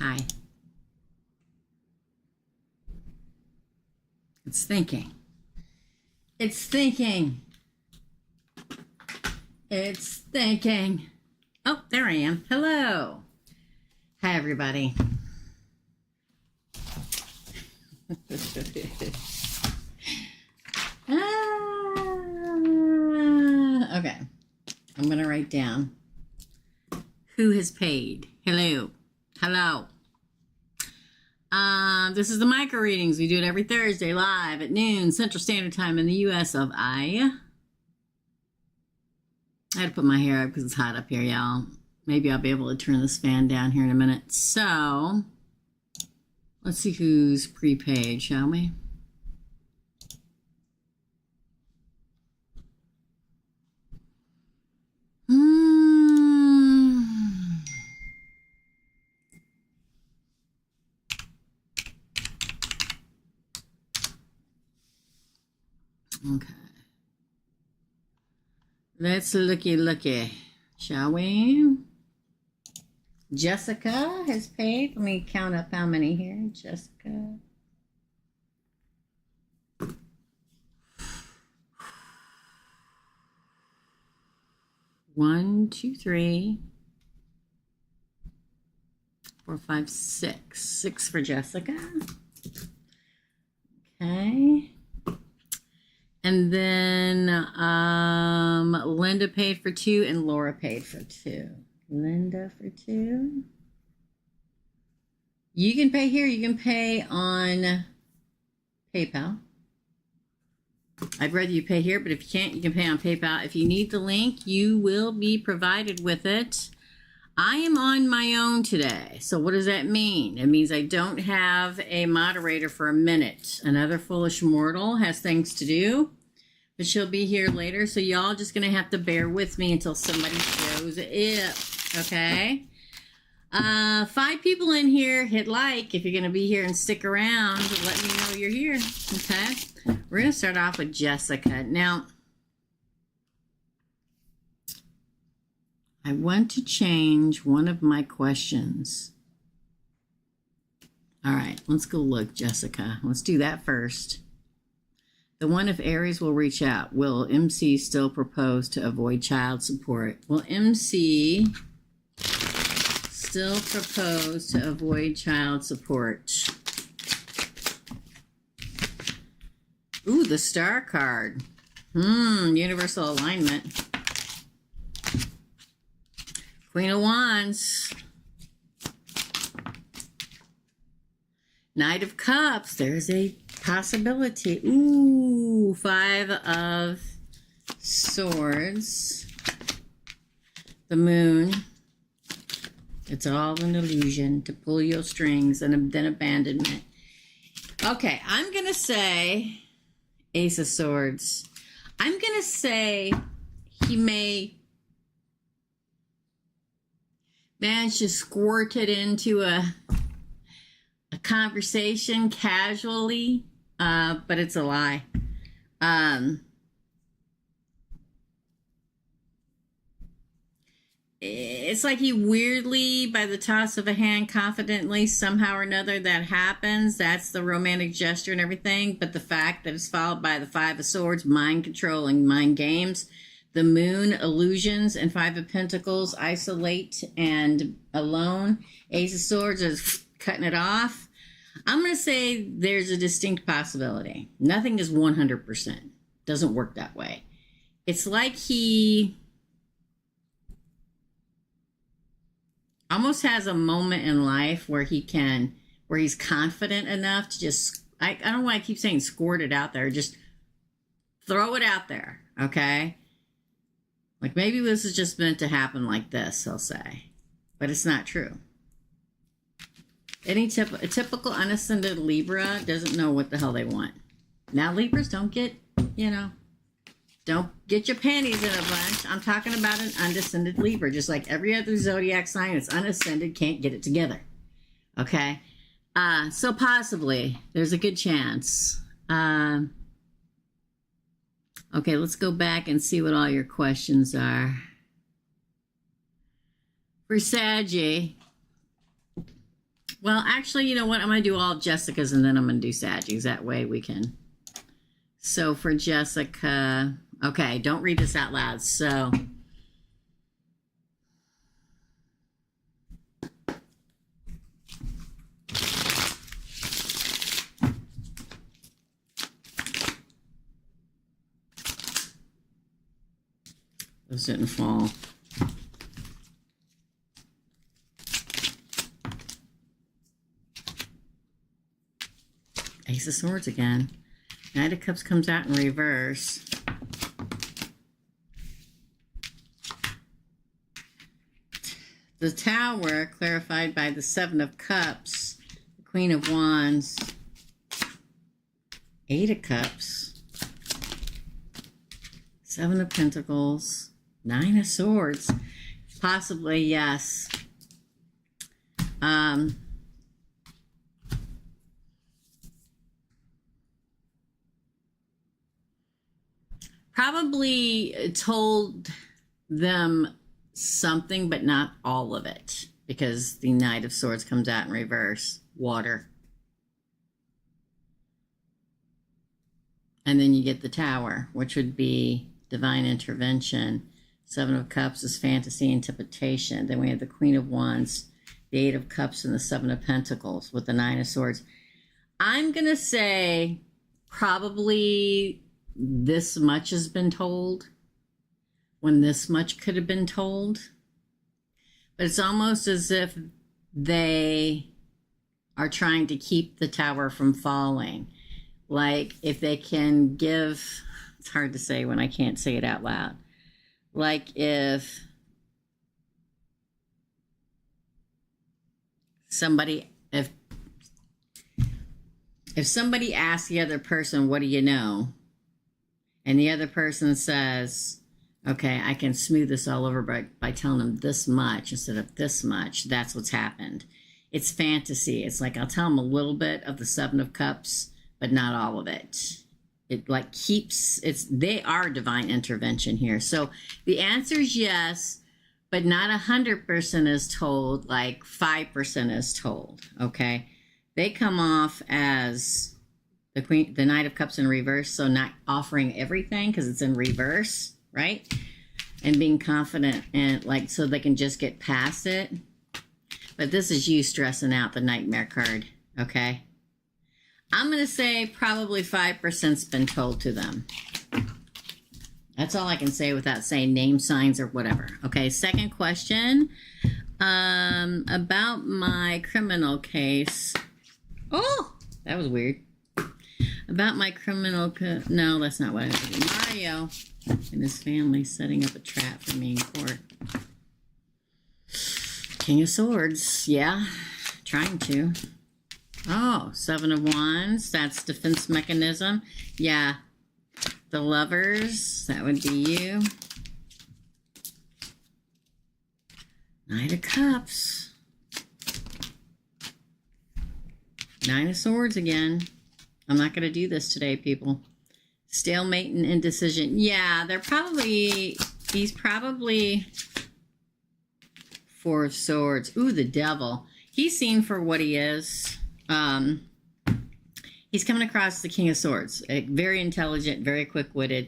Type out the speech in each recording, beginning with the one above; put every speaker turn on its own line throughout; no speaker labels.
Hi. It's thinking. It's thinking. It's thinking. Oh, there I am. Hello. Hi, everybody. Okay. I'm going to write down who has paid. Hello. Hello. This is the micro readings. We do it every Thursday live at noon Central Standard Time in the U.S. of I had to put my hair up because it's hot up here, y'all. Maybe I'll be able to turn this fan down here in a minute. So, let's see who's prepaid, shall we? Okay. Let's looky, shall we? Jessica has paid. Let me count up how many here. Jessica. One, two, three, 4, 5, 6. 6 for Jessica. Okay. And then Linda paid for 2 and Laura paid for 2. Linda for 2. You can pay here. You can pay on PayPal. I'd rather you pay here, but if you can't, you can pay on PayPal. If you need the link, you will be provided with it. I am on my own today. So what does that mean? It means I don't have a moderator for a minute. Another foolish mortal has things to do, but she'll be here later. So y'all just going to have to bear with me until somebody shows up. Okay? 5 people in here. Hit like if you're going to be here and stick around. Let me know you're here. Okay? We're going to start off with Jessica. Now, I want to change one of my questions. All right, let's go look, Jessica. Let's do that first. The one, if Aries will reach out, will MC still propose to avoid child support? Will MC still propose to avoid child support? Ooh, the star card. Universal alignment. Queen of Wands. Knight of Cups. There's a possibility. Ooh, 5 of Swords. The Moon. It's all an illusion to pull your strings and then abandonment. Okay, I'm going to say Ace of Swords. I'm going to say he may manage to squirt it into a conversation casually, but it's a lie. It's like he weirdly, by the toss of a hand, confidently, somehow or another, that happens. That's the romantic gesture and everything. But the fact that it's followed by the 5 of Swords, mind controlling, mind games, the Moon, illusions, and 5 of Pentacles, isolate and alone. Ace of Swords is cutting it off. I'm going to say there's a distinct possibility. Nothing is 100%. Doesn't work that way. It's like he almost has a moment in life where he's confident enough to just, I don't know why I keep saying squirt it out there. Just throw it out there, okay? Like maybe this is just meant to happen like this, he'll say. But it's not true. A typical unascended Libra doesn't know what the hell they want. Now, Libras, don't get your panties in a bunch. I'm talking about an undescended Libra. Just like every other zodiac sign, it's unascended, can't get it together. Okay? So possibly, there's a good chance. Okay, let's go back and see what all your questions are. For Saggy, Well, actually, you know what? I'm going to do all of Jessica's and then I'm going to do Sagi's. That way we can. So for Jessica, okay, don't read this out loud. So those didn't fall. Ace of Swords again. Knight of Cups comes out in reverse. The Tower clarified by the Seven of Cups. The Queen of Wands. Eight of Cups. Seven of Pentacles. Nine of Swords. Possibly, yes. Probably told them something, but not all of it, because the Knight of Swords comes out in reverse. Water. And then you get the Tower, which would be divine intervention. Seven of Cups is fantasy interpretation. Then we have the Queen of Wands, the Eight of Cups, and the Seven of Pentacles with the Nine of Swords. I'm going to say probably this much has been told when this much could have been told. But it's almost as if they are trying to keep the Tower from falling. Like if they can give, it's hard to say when I can't say it out loud. Like if somebody asks the other person, what do you know? And the other person says, okay, I can smooth this all over by telling them this much instead of this much. That's what's happened. It's fantasy. It's like I'll tell them a little bit of the Seven of Cups, but not all of it. It like they are divine intervention here. So the answer is yes, but not 100% is told, like 5% is told, okay? They come off as the Knight of Cups in reverse, so not offering everything because it's in reverse, right? And being confident and like so they can just get past it. But this is you stressing out the Nightmare card, okay? I'm going to say probably 5%'s been told to them. That's all I can say without saying name, signs, or whatever. Okay, second question. About my criminal case. Oh, that was weird. About my criminal... No, that's not what I was thinking. Mario and his family setting up a trap for me in court. King of Swords. Yeah, trying to. Oh, Seven of Wands. That's defense mechanism. Yeah. The Lovers. That would be you. Knight of Cups. Nine of Swords again. I'm not going to do this today, people. Stalemate and indecision. Yeah, he's probably Four of Swords. Ooh, the Devil. He's seen for what he is. He's coming across the King of Swords. Very intelligent, very quick-witted,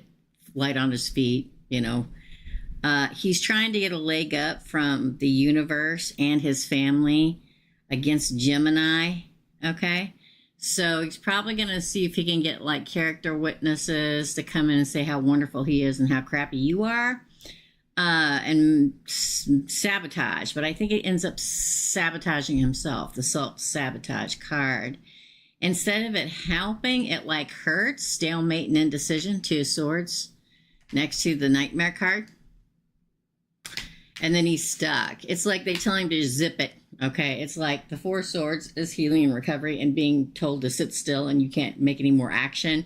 light on his feet, you know. He's trying to get a leg up from the universe and his family against Gemini, okay? So he's probably going to see if he can get, like, character witnesses to come in and say how wonderful he is and how crappy you are. And sabotage. But I think it ends up sabotaging himself, the self-sabotage card. Instead of it helping, it, like, hurts. Stalemate and indecision, Two of Swords, next to the Nightmare card. And then he's stuck. It's like they tell him to zip it. Okay, it's like the Four of Swords is healing and recovery and being told to sit still and you can't make any more action.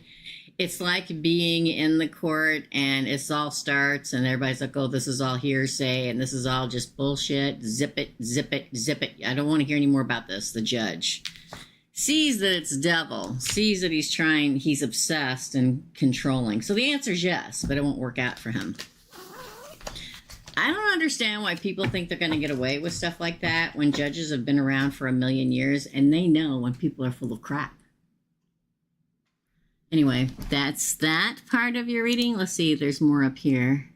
It's like being in the court and it all starts and everybody's like, oh, this is all hearsay and this is all just bullshit. Zip it, zip it, zip it. I don't want to hear any more about this. The judge sees that it's devil, sees that he's obsessed and controlling. So the answer is yes, but it won't work out for him. I don't understand why people think they're going to get away with stuff like that when judges have been around for 1,000,000 years and they know when people are full of crap. Anyway, that's that part of your reading. Let's see, there's more up here.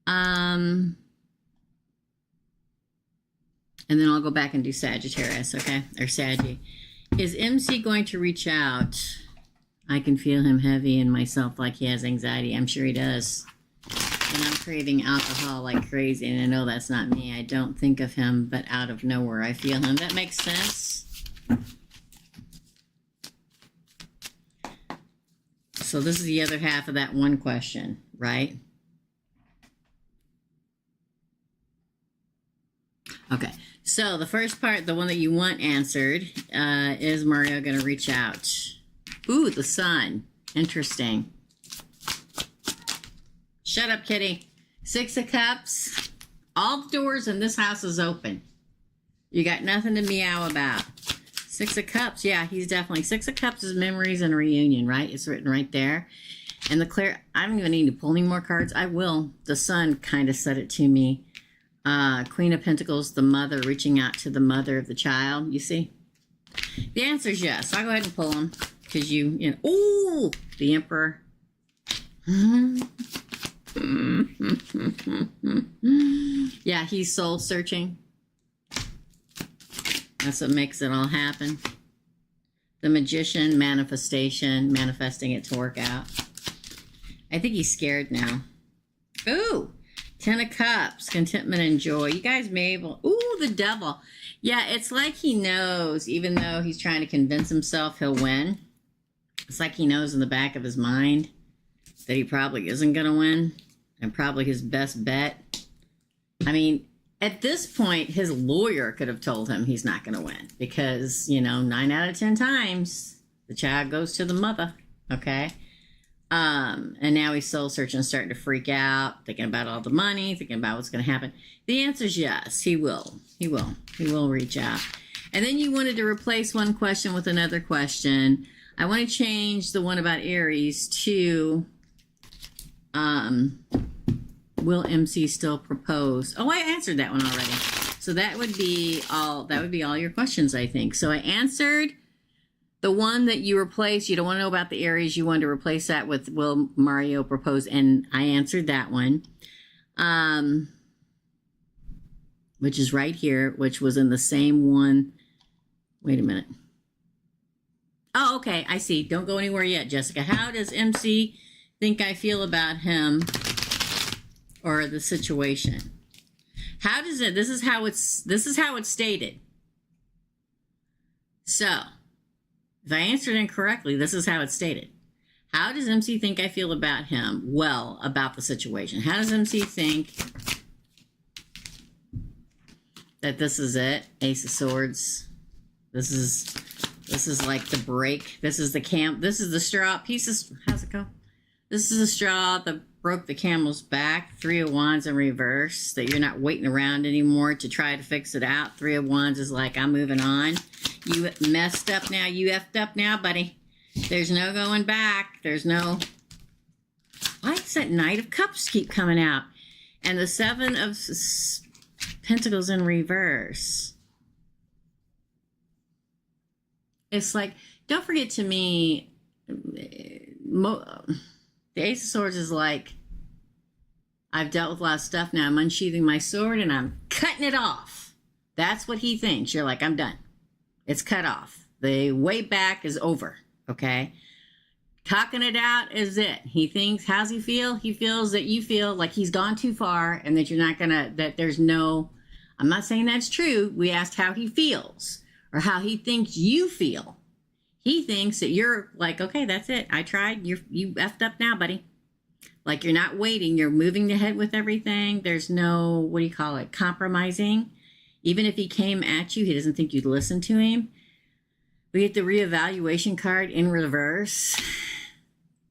And then I'll go back and do Sagittarius, okay? Or Saggy. Is MC going to reach out? I can feel him heavy in myself like he has anxiety. I'm sure he does. And I'm craving alcohol like crazy, and I know that's not me. I don't think of him, but out of nowhere I feel him. That makes sense. So this is the other half of that one question, right? Okay, so the first part, the one that you want answered, is Mario going to reach out? Ooh, the sun. Interesting. Shut up, kitty. 6 of Cups. All the doors in this house is open. You got nothing to meow about. 6 of Cups. Yeah, he's definitely. 6 of Cups is memories and reunion, right? It's written right there. And the clear. I don't even need to pull any more cards. I will. The sun kind of said it to me. Queen of Pentacles, the mother, reaching out to the mother of the child. You see? The answer is yes. I'll go ahead and pull them. Because you know. Ooh! The Emperor. Yeah, he's soul searching. That's what makes it all happen. The Magician, manifestation, manifesting it to work out. I think he's scared now. Ooh, 10 of Cups, contentment and joy. You guys may able. Ooh, the Devil. Yeah, it's like he knows, even though he's trying to convince himself he'll win. It's like he knows in the back of his mind that he probably isn't going to win, and probably his best bet. I mean, at this point, his lawyer could have told him he's not going to win because, you know, 9 out of 10 times the child goes to the mother, okay? And now he's soul searching, starting to freak out, thinking about all the money, thinking about what's going to happen. The answer is yes, he will. He will. He will reach out. And then you wanted to replace one question with another question. I want to change the one about Aries to... will MC still propose? Oh, I answered that one already. So that would be all your questions, I think. So I answered the one that you replaced. You don't want to know about the Aries. You want to replace that with will Mario propose? And I answered that one. Which is right here, which was in the same one. Wait a minute. Oh, okay. I see. Don't go anywhere yet, Jessica. How does MC think I feel about him or the situation? How does it? This is how it's stated. So, if I answered incorrectly, this is how it's stated. How does MC think I feel about him? Well, about the situation. How does MC think that this is it? Ace of Swords. This is like the break. This is the This is the straw. Pieces. How's it go? This is the straw that broke the camel's back. 3 of Wands in reverse. That you're not waiting around anymore to try to fix it out. 3 of Wands is like, I'm moving on. You messed up now. You effed up now, buddy. There's no going back. There's no... Why does that Knight of Cups keep coming out? And the 7 of Pentacles in reverse. It's like, don't forget to me... The Ace of Swords is like, I've dealt with a lot of stuff now. I'm unsheathing my sword and I'm cutting it off. That's what he thinks. You're like, I'm done. It's cut off. The way back is over. Okay? Talking it out is it. He thinks, how's he feel? He feels that you feel like he's gone too far and that you're not gonna, that there's no, I'm not saying that's true. We asked how he feels or how he thinks you feel. He thinks that you're like, okay, that's it. I tried. You effed up now, buddy. Like you're not waiting. You're moving ahead with everything. There's no, what do you call it? Compromising. Even if he came at you, he doesn't think you'd listen to him. We get the reevaluation card in reverse.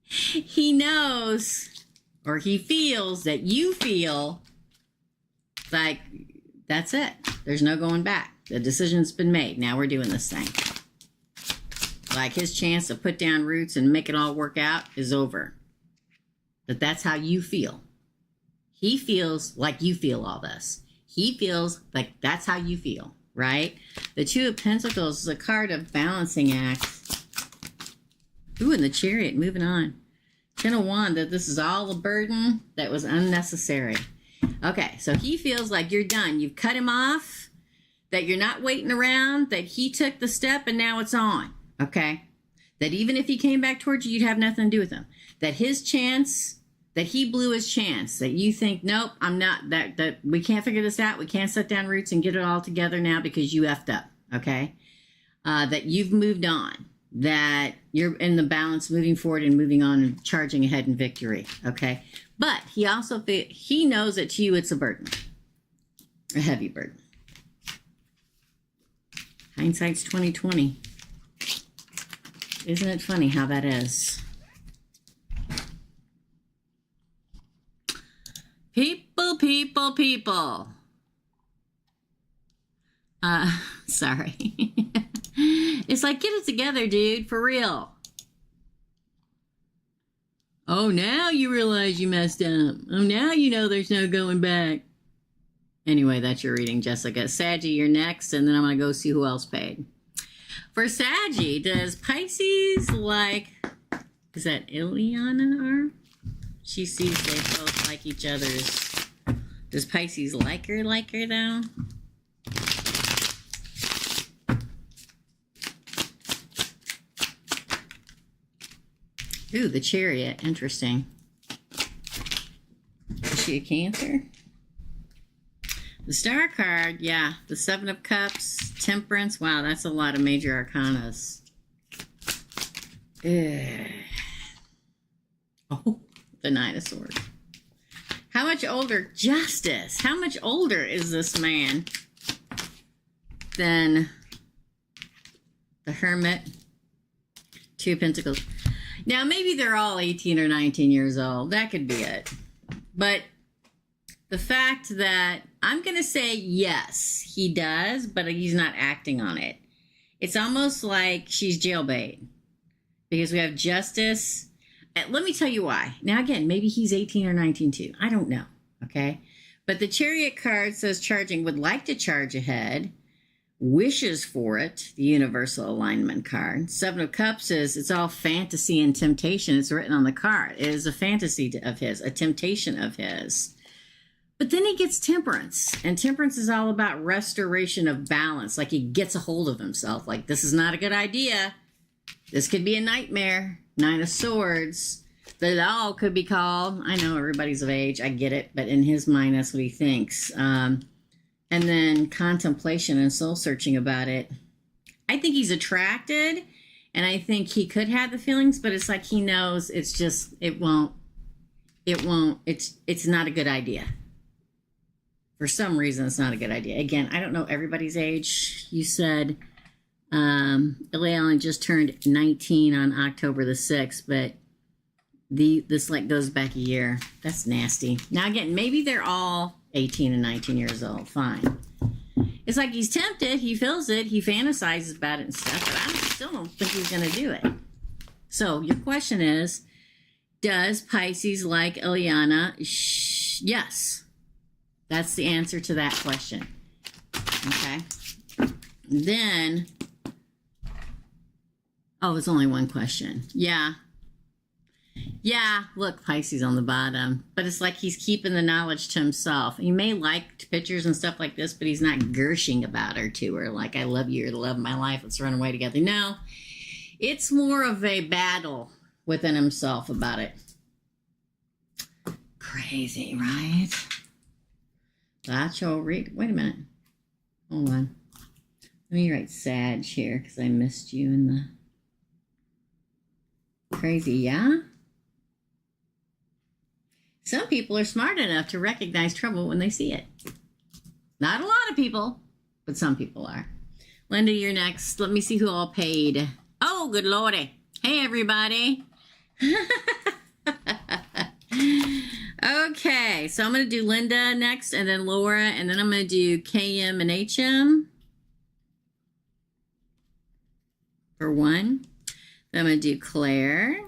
He knows, or he feels that you feel like that's it. There's no going back. The decision's been made. Now we're doing this thing. Like his chance to put down roots and make it all work out is over. But that's how you feel. He feels like you feel all this. He feels like that's how you feel, right? The Two of Pentacles is a card of balancing act. Ooh, and the Chariot, moving on. Ten of Wands, that this is all a burden that was unnecessary. Okay, so he feels like you're done. You've cut him off, that you're not waiting around, that he took the step and now it's on, okay? That even if he came back towards you, you'd have nothing to do with him. That his chance, that he blew his chance, that you think, nope, I'm not, that we can't figure this out. We can't set down roots and get it all together now because you effed up, okay? That you've moved on, that you're in the balance, moving forward and moving on and charging ahead in victory, okay? But he also, he knows that to you it's a burden, a heavy burden. Hindsight's 20/20. Isn't it funny how that is? People, people, people. Sorry. It's like, get it together, dude, for real. Oh, now you realize you messed up. Oh, now you know there's no going back. Anyway, that's your reading, Jessica. Saggy, you're next, and then I'm going to go see who else paid. For Saggy, does Pisces like, is that Ileana? Or she sees they both like each other's. Does Pisces like her though? Ooh, the Chariot. Interesting. Is she a Cancer? The Star card, yeah. The Seven of Cups, Temperance. Wow, that's a lot of major arcanas. Oh, the Nine of Swords. How much older? Justice. How much older is this man than the Hermit? Two of Pentacles. Now, maybe they're all 18 or 19 years old. That could be it. But the fact that I'm going to say yes, he does, but he's not acting on it. It's almost like she's jailbait because we have Justice. Let me tell you why. Now, again, maybe he's 18 or 19 too. I don't know. Okay. But the Chariot card says charging, would like to charge ahead, wishes for it, the universal alignment card. Seven of Cups is, it's all fantasy and temptation. It's written on the card. It is a fantasy of his, a temptation of his. But then he gets Temperance, and Temperance is all about restoration of balance. Like he gets a hold of himself. Like, this is not a good idea. This could be a nightmare. Nine of Swords. The law could be called. I know everybody's of age. I get it. But in his mind, that's what he thinks. And then contemplation and soul searching about it. I think he's attracted, and I think he could have the feelings, but it's like he knows it's just, it's not a good idea. For some reason, it's not a good idea. Again, I don't know everybody's age. You said Ileana just turned 19 on October the 6th, but this like goes back a year. That's nasty. Now, again, maybe they're all 18 and 19 years old. Fine. It's like he's tempted. He feels it. He fantasizes about it and stuff, but I still don't think he's going to do it. So your question is, does Pisces like Ileana? Yes. That's the answer to that question. Okay. Then, oh, it's only one question. Yeah. Yeah, look, Pisces on the bottom. But it's like he's keeping the knowledge to himself. He may like pictures and stuff like this, but he's not gushing about her to her. Like, I love you, you're the love of my life, let's run away together. No, it's more of a battle within himself about it. Crazy, right? Wait a minute. Hold on. Let me write Sag here because I missed you in the... Crazy, yeah? Some people are smart enough to recognize trouble when they see it. Not a lot of people, but some people are. Linda, you're next. Let me see who all paid. Oh, good lordy. Hey, everybody. Okay, so I'm going to do Linda next, and then Laura, and then I'm going to do KM and HM for 1. Then I'm going to do Claire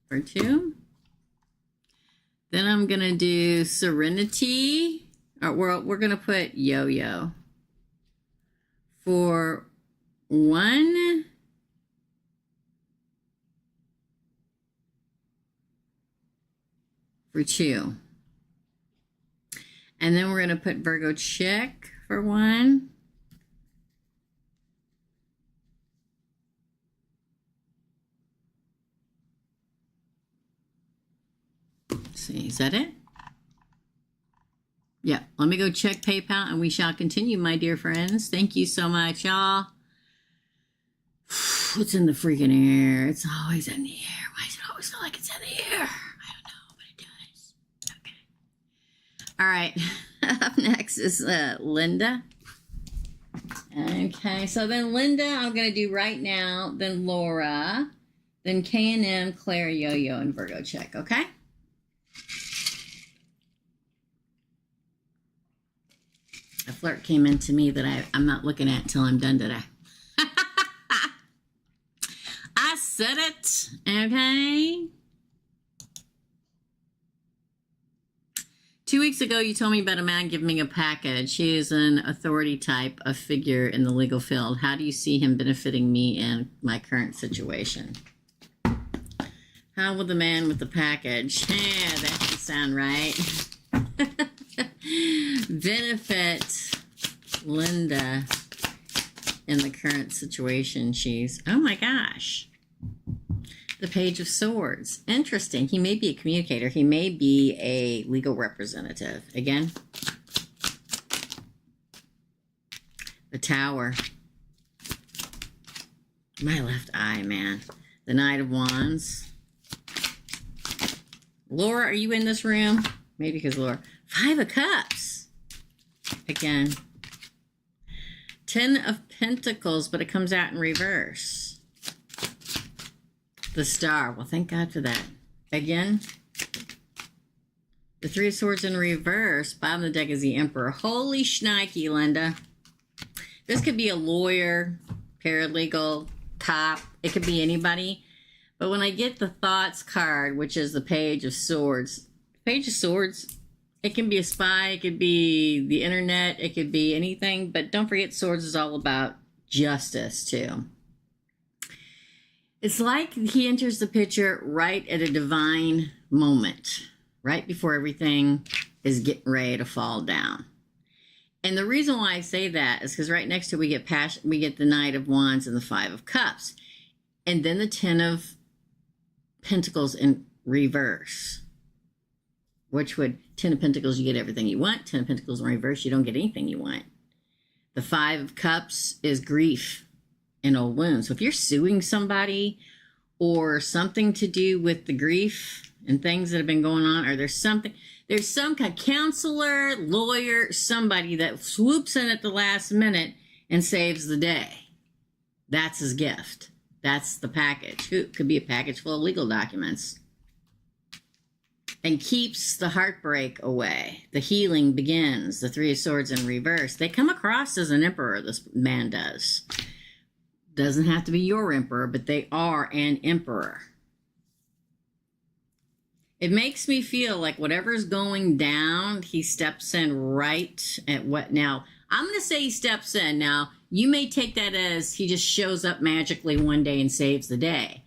for 2. Then I'm going to do Serenity. Or we're going to put Yo-Yo for 1. For 2. And then we're going to put Virgo Chick for 1. Let's see, is that it? Yeah, let me go check PayPal and we shall continue, my dear friends. Thank you so much, y'all. What's in the freaking air? It's always in the air. Why does it always feel like it's in the air? I don't know, but it does. Okay. All right. Up next is Linda. Okay, so then Linda, I'm going to do right now. Then Laura. Then K&M, Claire, Yo-Yo, and Virgo Check. Okay? A flirt came into me that I'm not looking at until I'm done today. I said it. Okay? 2 weeks ago, you told me about a man giving me a package. He is an authority type of figure in the legal field. How do you see him benefiting me in my current situation? How will the man with the package, yeah, that should sound right, benefit Linda in the current situation she's, oh my gosh. The Page of Swords. Interesting. He may be a communicator. He may be a legal representative. Again, the Tower. My left eye, man. The Knight of Wands. Laura, are you in this room? Maybe because Laura. 5 of Cups. Again. 10 of Pentacles, but it comes out in reverse. The Star. Well, thank God for that. Again, the 3 of Swords in reverse. Bottom of the deck is the Emperor. Holy shnikey, Linda. This could be a lawyer, paralegal, cop. It could be anybody. But when I get the Thoughts card, which is the Page of Swords, Page of Swords, it can be a spy. It could be the internet. It could be anything. But don't forget, Swords is all about justice, too. It's like he enters the picture right at a divine moment, right before everything is getting ready to fall down. And the reason why I say that is because right next to it, we get the Knight of Wands and the 5 of Cups. And then the 10 of Pentacles in reverse. Which would, 10 of Pentacles, you get everything you want. 10 of Pentacles in reverse, you don't get anything you want. The 5 of Cups is grief and old wounds. So if you're suing somebody or something to do with the grief and things that have been going on, or there's some kind of counselor, lawyer, somebody that swoops in at the last minute and saves the day. That's his gift. That's the package. It could be a package full of legal documents. And keeps the heartbreak away. The healing begins. The 3 of Swords in reverse. They come across as an emperor, this man does. Doesn't have to be your emperor, but they are an emperor. It makes me feel like whatever's going down, he steps in right at what. Now, I'm going to say he steps in. Now, you may take that as he just shows up magically one day and saves the day.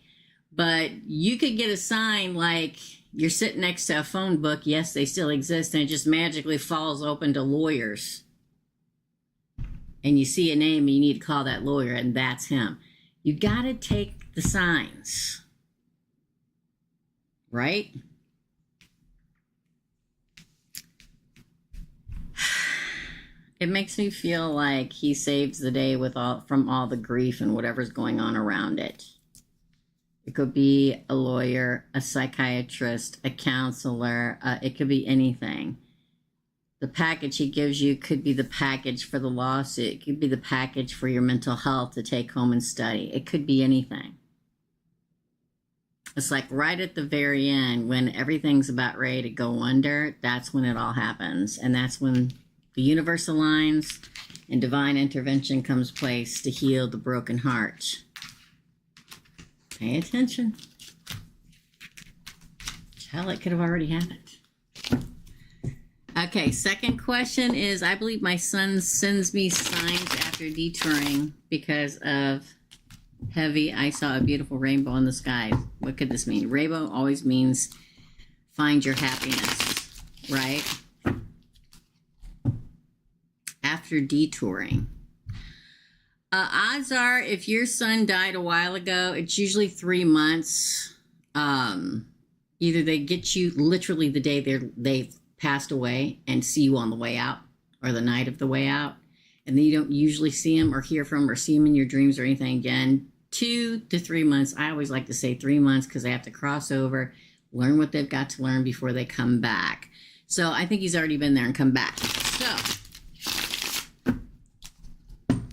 But you could get a sign like you're sitting next to a phone book. Yes, they still exist. And it just magically falls open to lawyers. And you see a name and you need to call that lawyer, and that's him. You got to take the signs. Right? It makes me feel like he saves the day from all the grief and whatever's going on around it. It could be a lawyer, a psychiatrist, a counselor. It could be anything. The package he gives you could be the package for the lawsuit. It could be the package for your mental health to take home and study. It could be anything. It's like right at the very end when everything's about ready to go under, that's when it all happens. And that's when the universe aligns and divine intervention comes place to heal the broken heart. Pay attention. Hell, it could have already happened. Okay, second question is, I believe my son sends me signs after detouring because of heavy. I saw a beautiful rainbow in the sky. What could this mean? Rainbow always means find your happiness, right? After detouring. Odds are, if your son died a while ago, it's usually 3 months. Either they get you literally the day they've passed away and see you on the way out, or the night of the way out, and then you don't usually see them or hear from them or see them in your dreams or anything again. 2 to 3 months. I always like to say 3 months because they have to cross over, learn what they've got to learn before they come back. So I think he's already been there and come back. So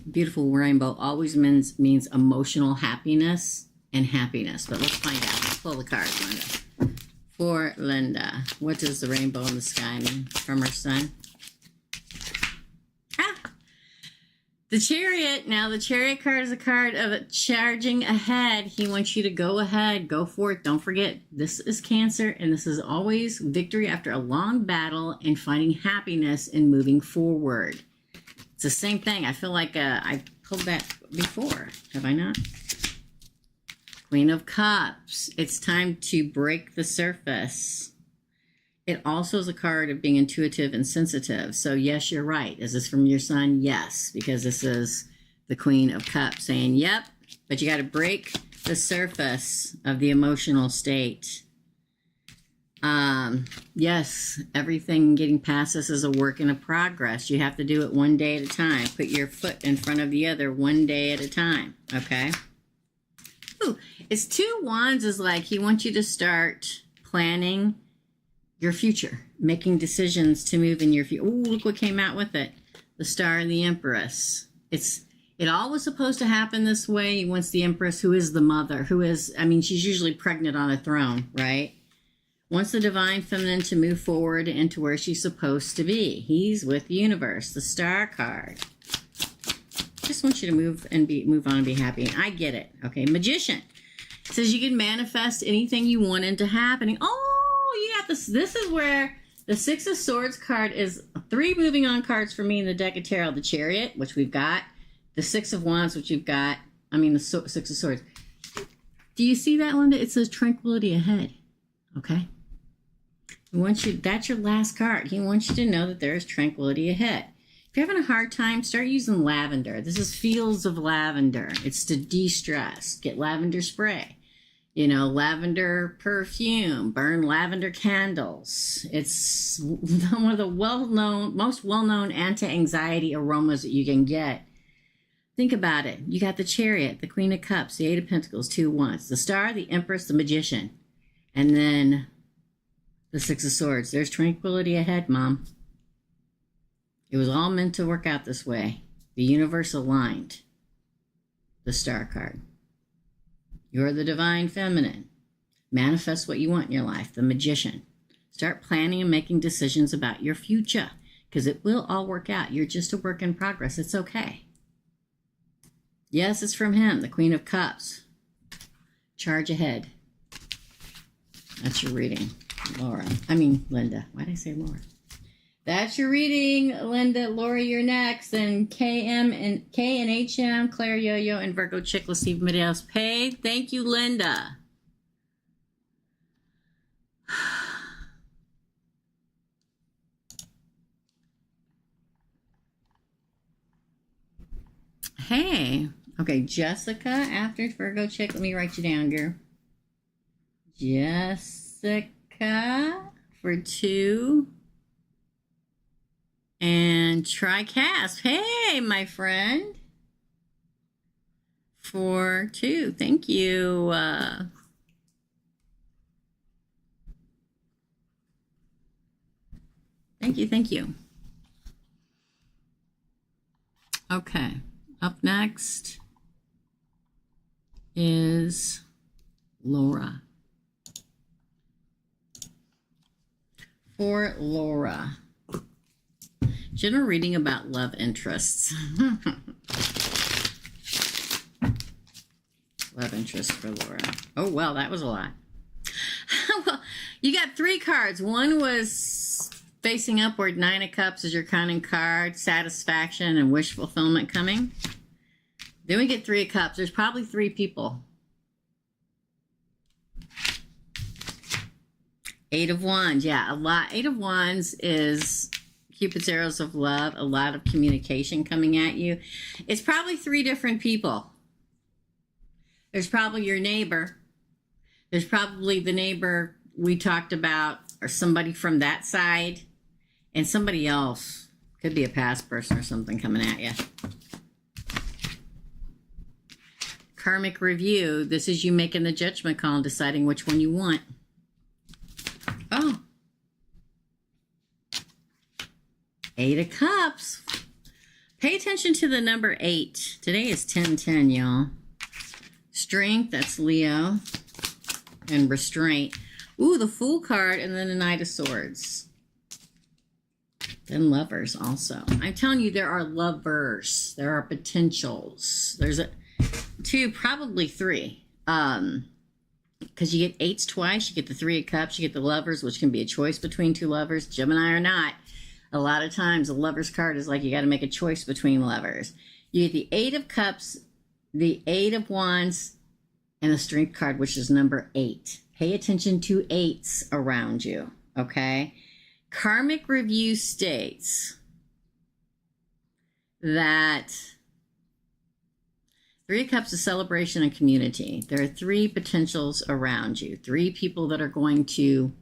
beautiful rainbow always means emotional happiness and happiness. But let's find out. Let's pull the cards, Linda. For Linda, what does the rainbow in the sky mean from her son? The Chariot. Now, the Chariot card is a card of charging ahead. He wants you to go ahead, go for it. Don't forget, this is Cancer, and this is always victory after a long battle and finding happiness and moving forward. It's the same thing. I feel like I pulled that before. Have I not? Queen of Cups. It's time to break the surface. It also is a card of being intuitive and sensitive. So yes, you're right. Is this from your son? Yes, because this is the Queen of Cups saying, yep, but you got to break the surface of the emotional state. Yes, everything getting past this is a work in progress. You have to do it one day at a time. Put your foot in front of the other one day at a time. Okay. Ooh, it's 2 wands is like he wants you to start planning your future, making decisions to move in your future. Ooh, look what came out with it. The Star and the Empress. It all was supposed to happen this way. He wants the Empress, who is the mother, she's usually pregnant on a throne, right? Wants the Divine Feminine to move forward into where she's supposed to be. He's with the universe, the Star card. Just wants you to move on and be happy. And I get it. Okay, Magician. It says you can manifest anything you want into happening. Oh, you got this. This is where the Six of Swords card is 3 moving on cards for me in the deck of tarot. The Chariot, which we've got. The Six of Wands, which you've got. The Six of Swords. Do you see that, Linda? It says tranquility ahead. Okay. That's your last card. He wants you to know that there is tranquility ahead. If you're having a hard time, start using lavender. This is Fields of Lavender. It's to de-stress. Get lavender spray. Lavender perfume. Burn lavender candles. It's one of the most well-known anti-anxiety aromas that you can get. Think about it. You got the Chariot, the Queen of Cups, the 8 of Pentacles, 2 wands, the Star, the Empress, the Magician, and then the Six of Swords. There's tranquility ahead, Mom. It was all meant to work out this way. The universe aligned. The Star card. You're the Divine Feminine. Manifest what you want in your life. The Magician. Start planning and making decisions about your future, because it will all work out. You're just a work in progress. It's okay. Yes, it's from him. The Queen of Cups. Charge ahead. That's your reading, Linda. Why did I say Laura? That's your reading, Linda. Laura, you're next. And K and HM, Claire, Yo-Yo, and Virgo Chick. Let's see if anybody else paid. Thank you, Linda. Hey. Okay, Jessica after Virgo Chick. Let me write you down, girl. Jessica for 2. And TriCasp. Hey, my friend. For 2. Thank you. Thank you. Okay. Up next is Laura. For Laura. General reading about love interests. Love interest for Laura. Oh, well, that was a lot. Well, you got 3 cards. One was Facing upward, 9 of Cups is your cunning card, satisfaction and wish fulfillment coming. Then we get 3 of Cups. There's probably 3 people. 8 of Wands, yeah, a lot. 8 of Wands is Cupid's arrows of love, a lot of communication coming at you. It's probably 3 different people. There's probably your neighbor. There's probably the neighbor we talked about, or somebody from that side, and somebody else. Could be a past person or something coming at you. Karmic review. This is you making the judgment call and deciding which one you want. Oh. 8 of Cups. Pay attention to the number 8. Today is 10-10, y'all. Strength, that's Leo. And restraint. Ooh, the Fool card, and then the Knight of Swords. Then Lovers also. I'm telling you, there are lovers. There are potentials. There's 2, probably 3. Because you get 8s twice. You get the 3 of Cups. You get the Lovers, which can be a choice between 2 lovers, Gemini or not. A lot of times, the Lovers card is like you got to make a choice between lovers. You get the 8 of Cups, the 8 of Wands, and the Strength card, which is number 8. Pay attention to 8s around you, okay? Karmic review states that 3 of Cups is celebration and community. There are 3 potentials around you. 3 people that are going to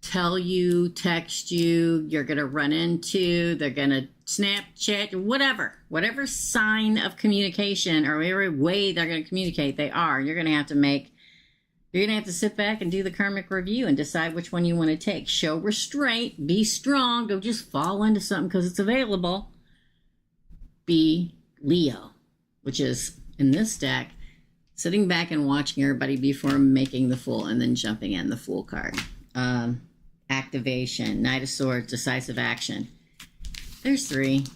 tell you, text you, you're going to run into, they're going to Snapchat, whatever sign of communication or whatever way they're going to communicate they are, you're going to have to sit back and do the karmic review and decide which one you want to take. Show restraint, be strong, don't just fall into something because it's available. Be Leo, which is in this deck, sitting back and watching everybody before making the Fool and then jumping in the Fool card. Activation, Knight of Swords, decisive action. There's 3.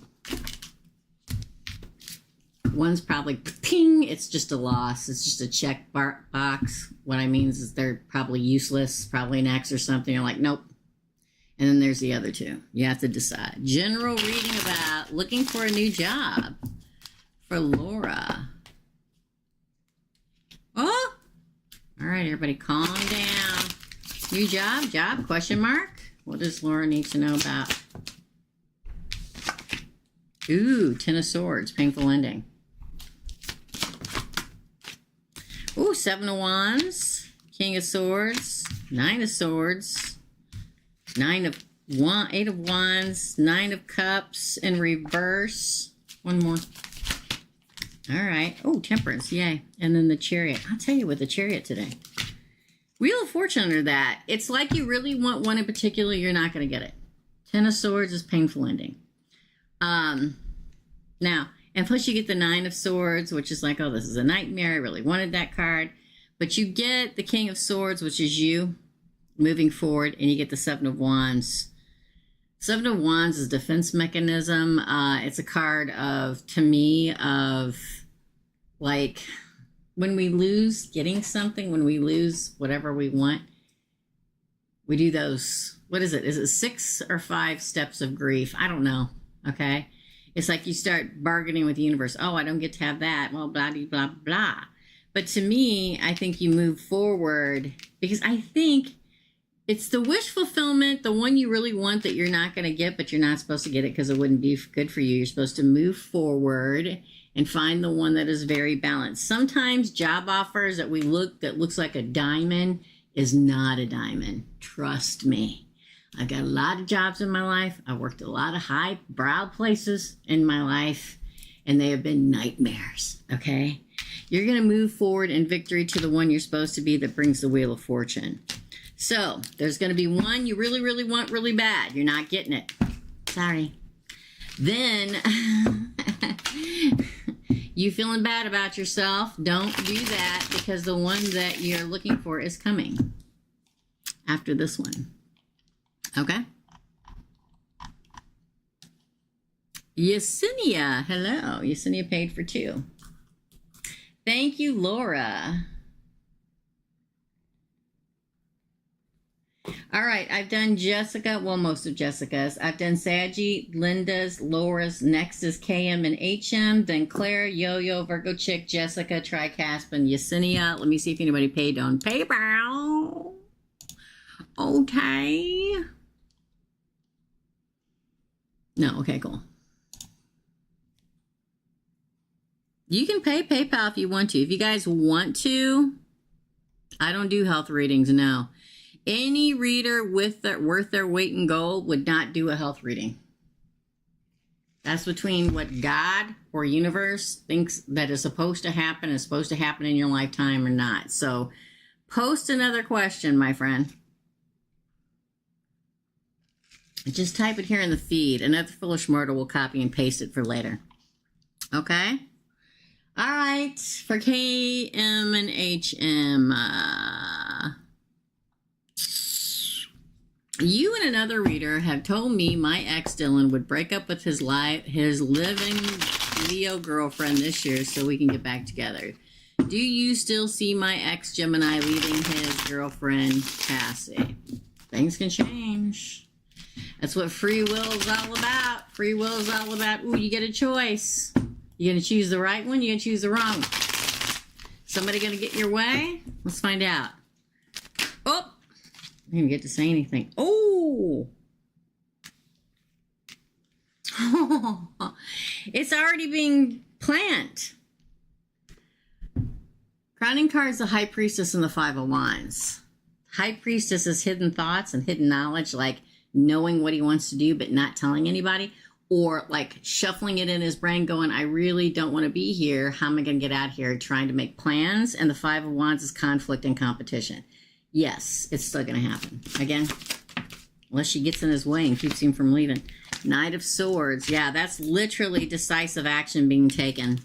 One's probably ping, it's just a loss. It's just a check box. What I mean is they're probably useless, probably an X or something. You're like, nope. And then there's the other 2. You have to decide. General reading about looking for a new job for Laura. Oh, all right, everybody calm down. New job, question mark? What does Laura need to know about? Ooh, 10 of Swords, painful ending. Ooh, 7 of Wands, King of Swords, 9 of Swords, 8 of Wands, 9 of Cups in reverse. One more. All right. Oh, Temperance, yay. And then the Chariot. I'll tell you with the Chariot today. Wheel of Fortune under that. It's like you really want one in particular, you're not going to get it. 10 of Swords is painful ending. Now, and plus you get the 9 of Swords, which is like, oh, this is a nightmare. I really wanted that card. But you get the King of Swords, which is you moving forward, and you get the 7 of Wands. 7 of Wands is defense mechanism. It's a card of, to me, of like when we lose getting something, when we lose whatever we want, we do those, what is it? Is it 6 or 5 steps of grief? I don't know. Okay. It's like you start bargaining with the universe. Oh, I don't get to have that. Well, blah, blah, blah, blah. But to me, I think you move forward because I think it's the wish fulfillment, the one you really want that you're not going to get, but you're not supposed to get it because it wouldn't be good for you. You're supposed to move forward and find the one that is very balanced. Sometimes job offers that looks like a diamond is not a diamond. Trust me. I've got a lot of jobs in my life. I worked a lot of high-brow places in my life, and they have been nightmares, okay? You're going to move forward in victory to the one you're supposed to be that brings the Wheel of Fortune. So there's going to be one you really, really want really bad. You're not getting it. Sorry. Then you feeling bad about yourself. Don't do that because the one that you're looking for is coming after this one. Okay. Yesenia. Hello. Yesenia paid for 2. Thank you, Laura. All right, I've done Jessica, well, most of Jessica's. I've done Saggy, Linda's, Laura's. Next is KM and HM, then Claire, Yo-Yo, Virgo Chick, Jessica, Tricaspin, Yesenia. Let me see if anybody paid on PayPal. Okay. No, okay, cool. You can pay PayPal if you want to. If you guys want to, I don't do health readings, no. Any reader worth their weight in gold would not do a health reading. That's between what God or universe thinks that is supposed to happen in your lifetime or not. So post another question, my friend. Just type it here in the feed. Another foolish mortal will copy and paste it for later. Okay? All right. For KM and HM, you and another reader have told me my ex Dylan would break up with his living Leo girlfriend this year so we can get back together. Do you still see my ex Gemini leaving his girlfriend Cassie? Things can change. That's what free will is all about. Free will is all about, ooh, you get a choice. You gonna choose the right one? You gonna choose the wrong one? Somebody gonna get in your way? Let's find out. Oh! I didn't even get to say anything. Oh! It's already being planned. Crowning card is the High Priestess and the Five of Wands. High Priestess is hidden thoughts and hidden knowledge, like knowing what he wants to do but not telling anybody, or like shuffling it in his brain going, I really don't want to be here. How am I going to get out here? Trying to make plans. And the Five of Wands is conflict and competition. Yes, it's still going to happen. Again, unless she gets in his way and keeps him from leaving. Knight of Swords. Yeah, that's literally decisive action being taken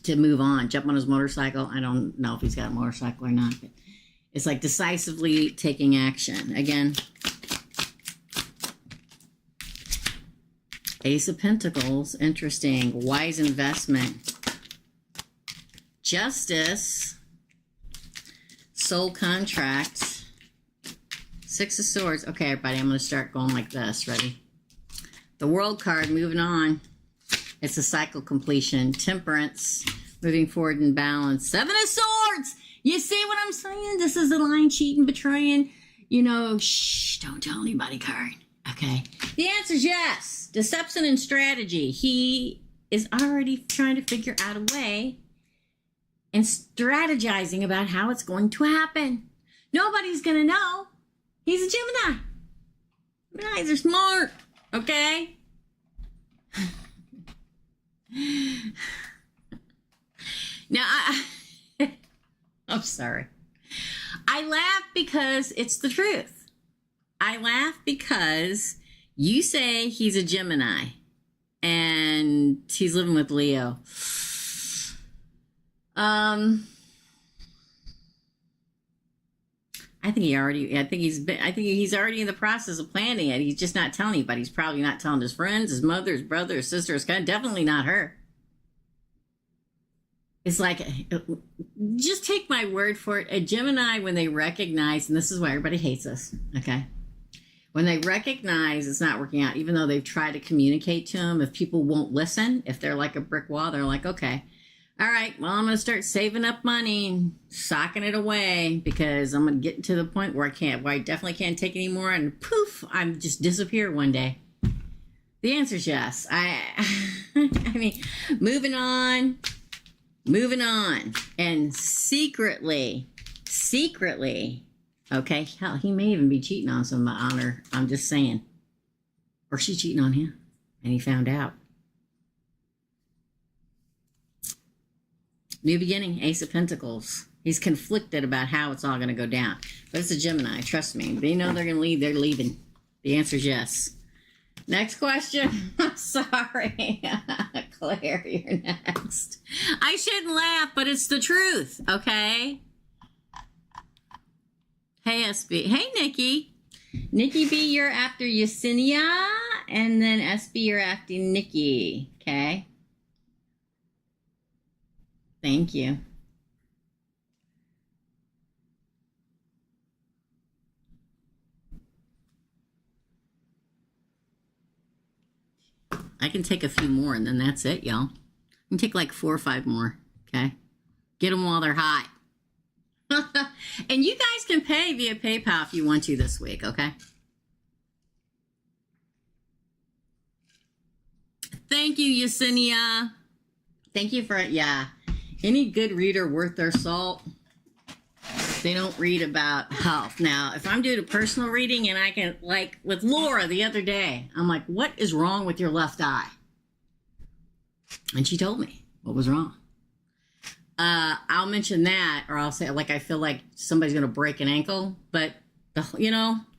to move on. Jump on his motorcycle. I don't know if he's got a motorcycle or not, but it's like decisively taking action. Again, Ace of Pentacles. Interesting. Wise investment. Justice. Soul contract. Six of Swords. Okay, everybody, I'm going to start going like this. Ready? The World card, moving on. It's a cycle completion. Temperance, moving forward in balance. Seven of Swords. You see what I'm saying? This is the lying, cheating, betraying. You know, shh, don't tell anybody card. Okay. The answer is yes. Deception and strategy. He is already trying to figure out a way and strategizing about how it's going to happen. Nobody's going to know. He's a Gemini. Geminis are smart. Okay? Now, I'm sorry. I laugh because it's the truth. I laugh because you say he's a Gemini and he's living with Leo. I think he's already in the process of planning it. He's just not telling anybody. He's probably not telling his friends, his mother, his brother, his sister. It's definitely not her. It's like, just take my word for it. A Gemini, when they recognize, and this is why everybody hates us, okay? When they recognize it's not working out, even though they've tried to communicate to them, if people won't listen, if they're like a brick wall, they're like, okay, all right, well, I'm going to start saving up money and socking it away because I'm going to get to the point where I definitely can't take anymore, and poof, I'm just disappear one day. The answer is yes. I mean, moving on, and secretly, okay, hell, he may even be cheating on her. I'm just saying. Or she's cheating on him, and he found out. New beginning, Ace of Pentacles. He's conflicted about how it's all going to go down. But it's a Gemini, trust me. They know they're going to leave, they're leaving. The answer is yes. Next question. I'm sorry. Claire, you're next. I shouldn't laugh, but it's the truth, okay? Hey, SB. Hey, Nikki. Nikki B, you're after Yesenia. And then SB, you're after Nikki, okay? Thank you. I can take a few more, and then that's it, y'all. I can take like 4 or 5 more, okay? Get them while they're hot. And you guys can pay via PayPal if you want to this week, okay? Thank you, Yesenia. Thank you for it. Yeah. Any good reader worth their salt, they don't read about health. Now, if I'm doing a personal reading and I can, like with Laura the other day, I'm like, what is wrong with your left eye? And she told me what was wrong. I'll mention that, or I'll say, like, I feel like somebody's going to break an ankle, but,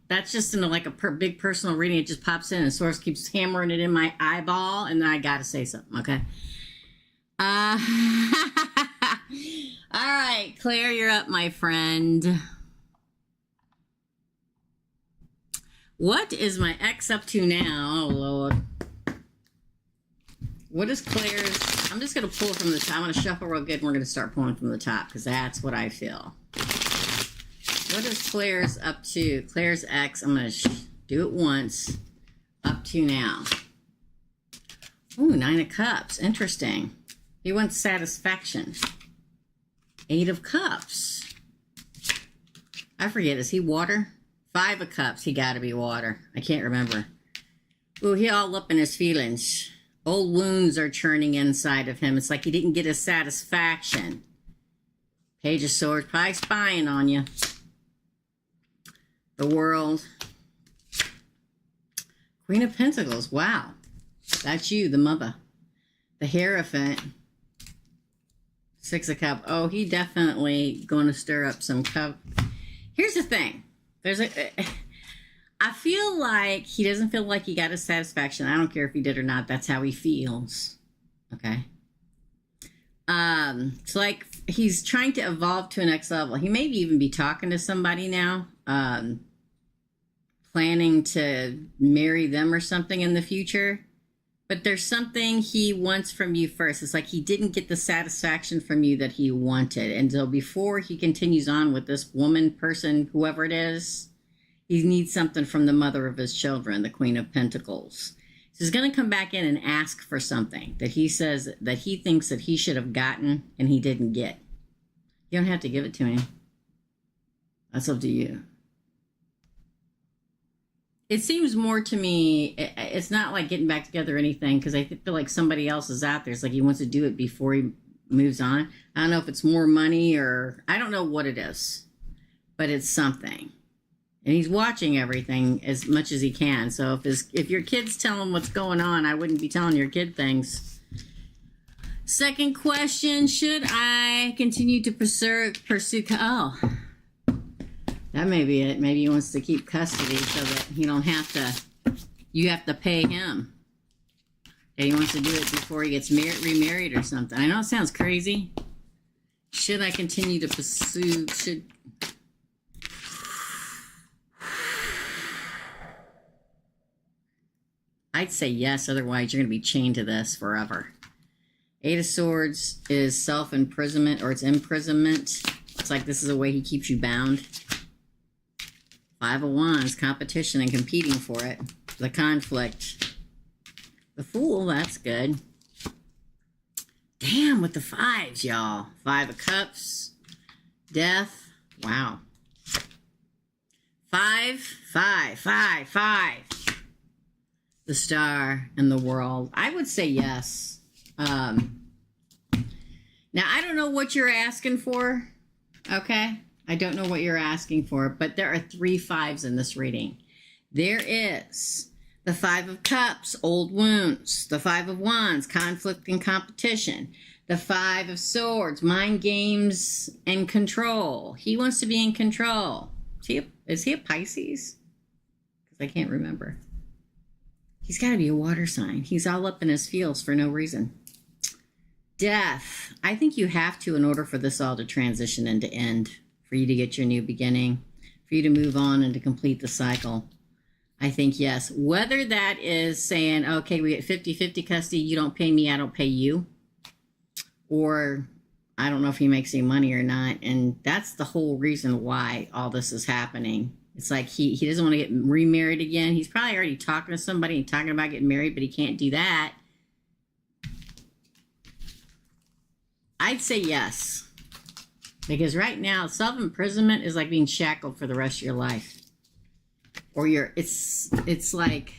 that's just in like a big personal reading. It just pops in and Source keeps hammering it in my eyeball, and then I got to say something, okay? All right, Claire, you're up, my friend. What is my ex up to now? Oh, Lord. What is Claire's? I'm just going to pull from the top. I'm going to shuffle real good, and we're going to start pulling from the top, because that's what I feel. What is Claire's up to? Claire's ex, I'm going to do it once. Up to now. Ooh, 9 of Cups. Interesting. He wants satisfaction. 8 of Cups. I forget. Is he water? 5 of Cups. He got to be water. I can't remember. Ooh, he all up in his feelings. Old wounds are churning inside of him. It's like he didn't get his satisfaction. Page of Swords. Probably spying on you. The World. Queen of Pentacles. Wow. That's you, the mother. The Hierophant. 6 of Cups. Oh, he definitely going to stir up some cup. Here's the thing. I feel like he doesn't feel like he got his satisfaction. I don't care if he did or not. That's how he feels. Okay. It's like he's trying to evolve to a next level. He may even be talking to somebody now. Planning to marry them or something in the future. But there's something he wants from you first. It's like he didn't get the satisfaction from you that he wanted. And so before he continues on with this woman, person, whoever it is, he needs something from the mother of his children, the Queen of Pentacles. So he's going to come back in and ask for something that he says that he thinks that he should have gotten and he didn't get. You don't have to give it to him. That's up to you. It seems more to me, it's not like getting back together or anything, because I feel like somebody else is out there. It's like he wants to do it before he moves on. I don't know if it's more money or I don't know what it is, but it's something. And he's watching everything as much as he can. So if your kids tell him what's going on, I wouldn't be telling your kid things. Second question, should I continue to pursue oh, that may be it. Maybe he wants to keep custody so that you have to pay him. And he wants to do it before he gets remarried or something. I know it sounds crazy. Should I continue to pursue, I'd say yes, otherwise you're going to be chained to this forever. 8 of Swords is self-imprisonment, or it's imprisonment. It's like this is a way he keeps you bound. 5 of Wands, competition and competing for it. The conflict. The Fool, that's good. Damn, with the 5s, y'all. 5 of Cups. Death. Wow. 5, 5, 5, 5. The Star and the World. I would say yes. Now, I don't know what you're asking for. Okay? I don't know what you're asking for, but there are 3 5s in this reading. There is the 5 of Cups, old wounds. The 5 of Wands, conflict and competition. The 5 of Swords, mind games and control. He wants to be in control. Is he a Pisces? Because I can't remember. He's got to be a water sign. He's all up in his feels for no reason. Death. I think you have to in order for this all to transition and to end. For you to get your new beginning, for you to move on and to complete the cycle. I think yes. Whether that is saying, okay, we get 50-50 custody, you don't pay me, I don't pay you. Or I don't know if he makes any money or not. And that's the whole reason why all this is happening. It's like he doesn't want to get remarried again. He's probably already talking to somebody and talking about getting married, but he can't do that. I'd say yes. Because right now, self-imprisonment is like being shackled for the rest of your life. Or it's like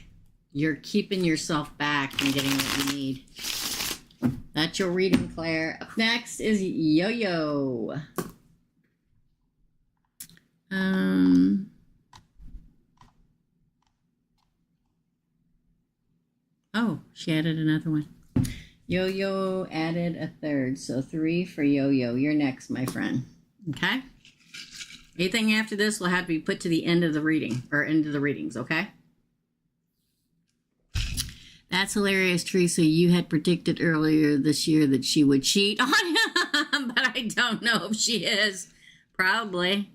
you're keeping yourself back from getting what you need. That's your reading, Claire. Up next is Yo-Yo. Oh, she added another one. Yo-Yo added a third, so 3 for Yo-Yo. You're next, my friend. Okay? Anything after this will have to be put to the end of the reading, or end of the readings, okay? That's hilarious, Teresa. You had predicted earlier this year that she would cheat on him, but I don't know if she is. Probably.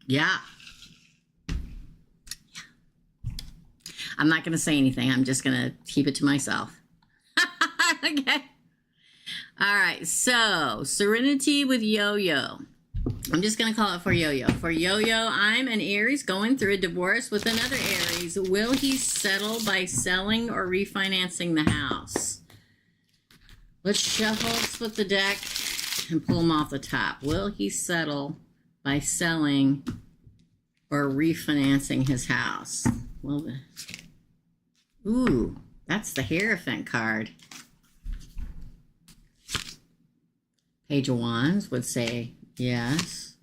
Yeah. I'm not going to say anything. I'm just going to keep it to myself. Okay. All right. So, Serenity with Yo-Yo. I'm just going to call it for Yo-Yo. For Yo-Yo, I'm an Aries going through a divorce with another Aries. Will he settle by selling or refinancing the house? Let's shuffle, split the deck, and pull them off the top. Will he settle by selling or refinancing his house? Well, ooh, that's the Hierophant card. Page of Wands would say yes.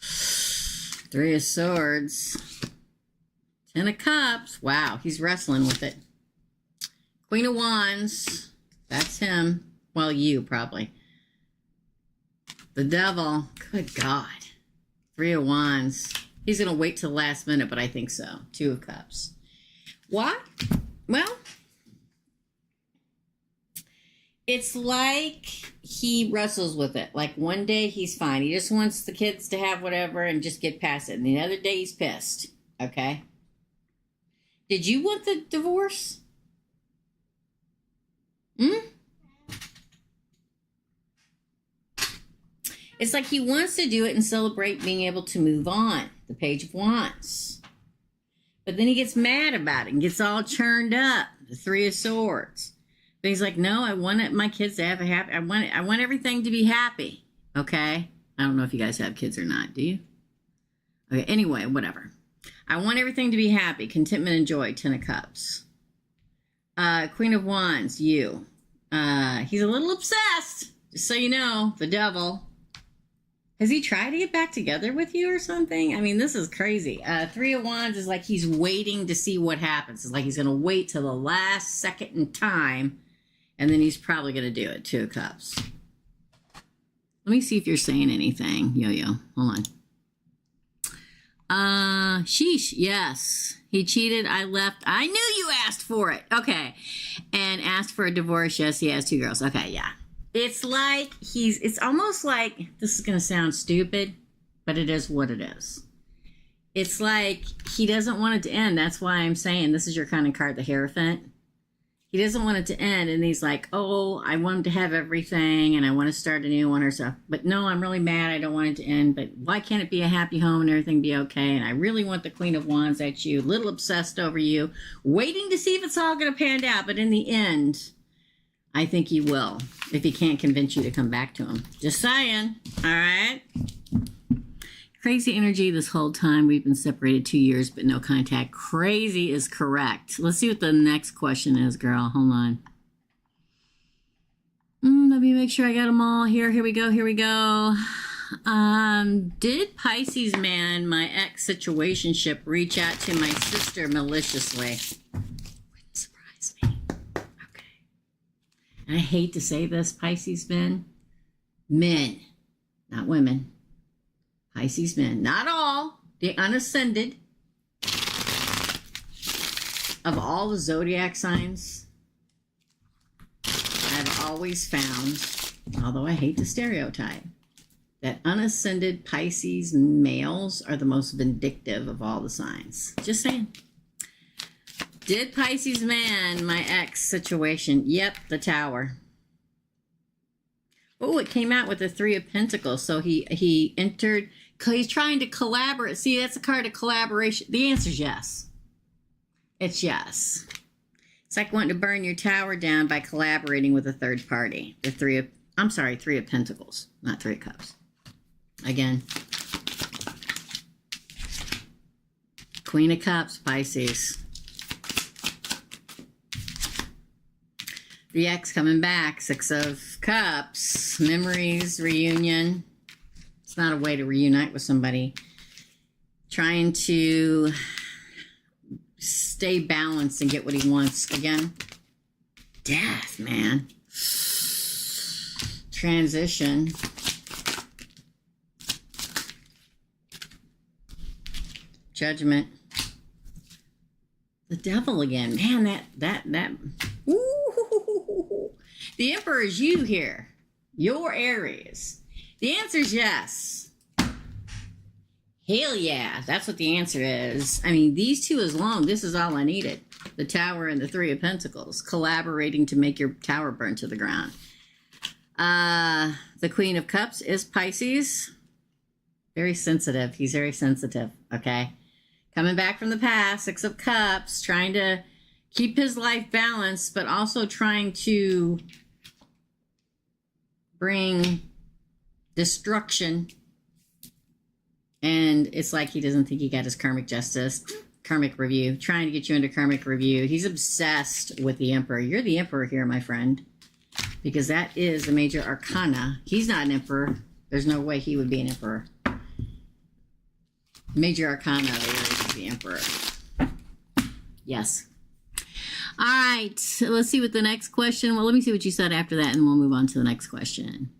3 of Swords. 10 of Cups. Wow, he's wrestling with it. Queen of Wands. That's him. Well, you probably. The Devil. Good God. 3 of Wands. He's going to wait till the last minute, but I think so. 2 of Cups. What? Well, it's like he wrestles with it. Like one day he's fine. He just wants the kids to have whatever and just get past it. And the other day he's pissed. Okay? Did you want the divorce? It's like he wants to do it and celebrate being able to move on. The Page of Wands. But then he gets mad about it and gets all churned up. The 3 of Swords. But he's like, no, I want my kids to have a happy. I want everything to be happy. Okay? I don't know if you guys have kids or not. Do you? Okay. Anyway, whatever. I want everything to be happy. Contentment and joy. 10 of Cups. Queen of Wands. You. He's a little obsessed. Just so you know. The Devil. Has he tried to get back together with you or something? I mean, this is crazy. 3 of Wands is like he's waiting to see what happens. It's like he's going to wait till the last second in time, and then he's probably going to do it. 2 of Cups. Let me see if you're saying anything, Yo-Yo. Hold on. Sheesh. Yes. He cheated. I left. I knew you asked for it. Okay. And asked for a divorce. Yes, he has 2 girls. Okay, yeah. It's like it's almost like, this is going to sound stupid, but it is what it is. It's like he doesn't want it to end. That's why I'm saying this is your kind of card, the Hierophant. He doesn't want it to end, and he's like, oh, I want him to have everything, and I want to start a new one or stuff. But no, I'm really mad. I don't want it to end, but why can't it be a happy home and everything be okay? And I really want the Queen of Wands at you, a little obsessed over you, waiting to see if it's all going to pan out. But in the end, I think he will, if he can't convince you to come back to him. Just saying. All right? Crazy energy this whole time. We've been separated 2 years, but no contact. Crazy is correct. Let's see what the next question is, girl. Hold on. Let me make sure I got them all here. Here we go. Here we go. Did Pisces man, my ex situationship, reach out to my sister maliciously? Wouldn't surprise me. And I hate to say this, Pisces men, not women. Pisces men, not all, the unascended. Of all the zodiac signs, I've always found, although I hate the stereotype, that unascended Pisces males are the most vindictive of all the signs. Just saying. Did Pisces man, my ex situation? Yep, the Tower. Oh, it came out with the 3 of Pentacles. So he entered he's trying to collaborate. See, that's a card of collaboration. The answer is yes. It's yes. It's like wanting to burn your tower down by collaborating with a third party. The Three of Pentacles, not Three of Cups. Again. Queen of Cups, Pisces. The ex coming back, Six of Cups, memories, reunion. It's not a way to reunite with somebody. Trying to stay balanced and get what he wants. Again, death, man. Transition. Judgment. The Devil again. Man, that. Ooh. The Emperor is you here. Your Aries. The answer is yes. Hell yeah. That's what the answer is. I mean, these two is long. This is all I needed. The Tower and the Three of Pentacles. Collaborating to make your tower burn to the ground. The Queen of Cups is Pisces. Very sensitive. He's very sensitive. Okay. Coming back from the past. Six of Cups. Trying to keep his life balanced, but also trying to bring destruction. And it's like he doesn't think he got his karmic justice. Karmic review. Trying to get you into karmic review. He's obsessed with the Emperor. You're the Emperor here, my friend. Because that is the major arcana. He's not an emperor. There's no way he would be an emperor. Major arcana is the Emperor. Yes. All right. So let's see what the next question. Well, let me see what you said after that, and we'll move on to the next question.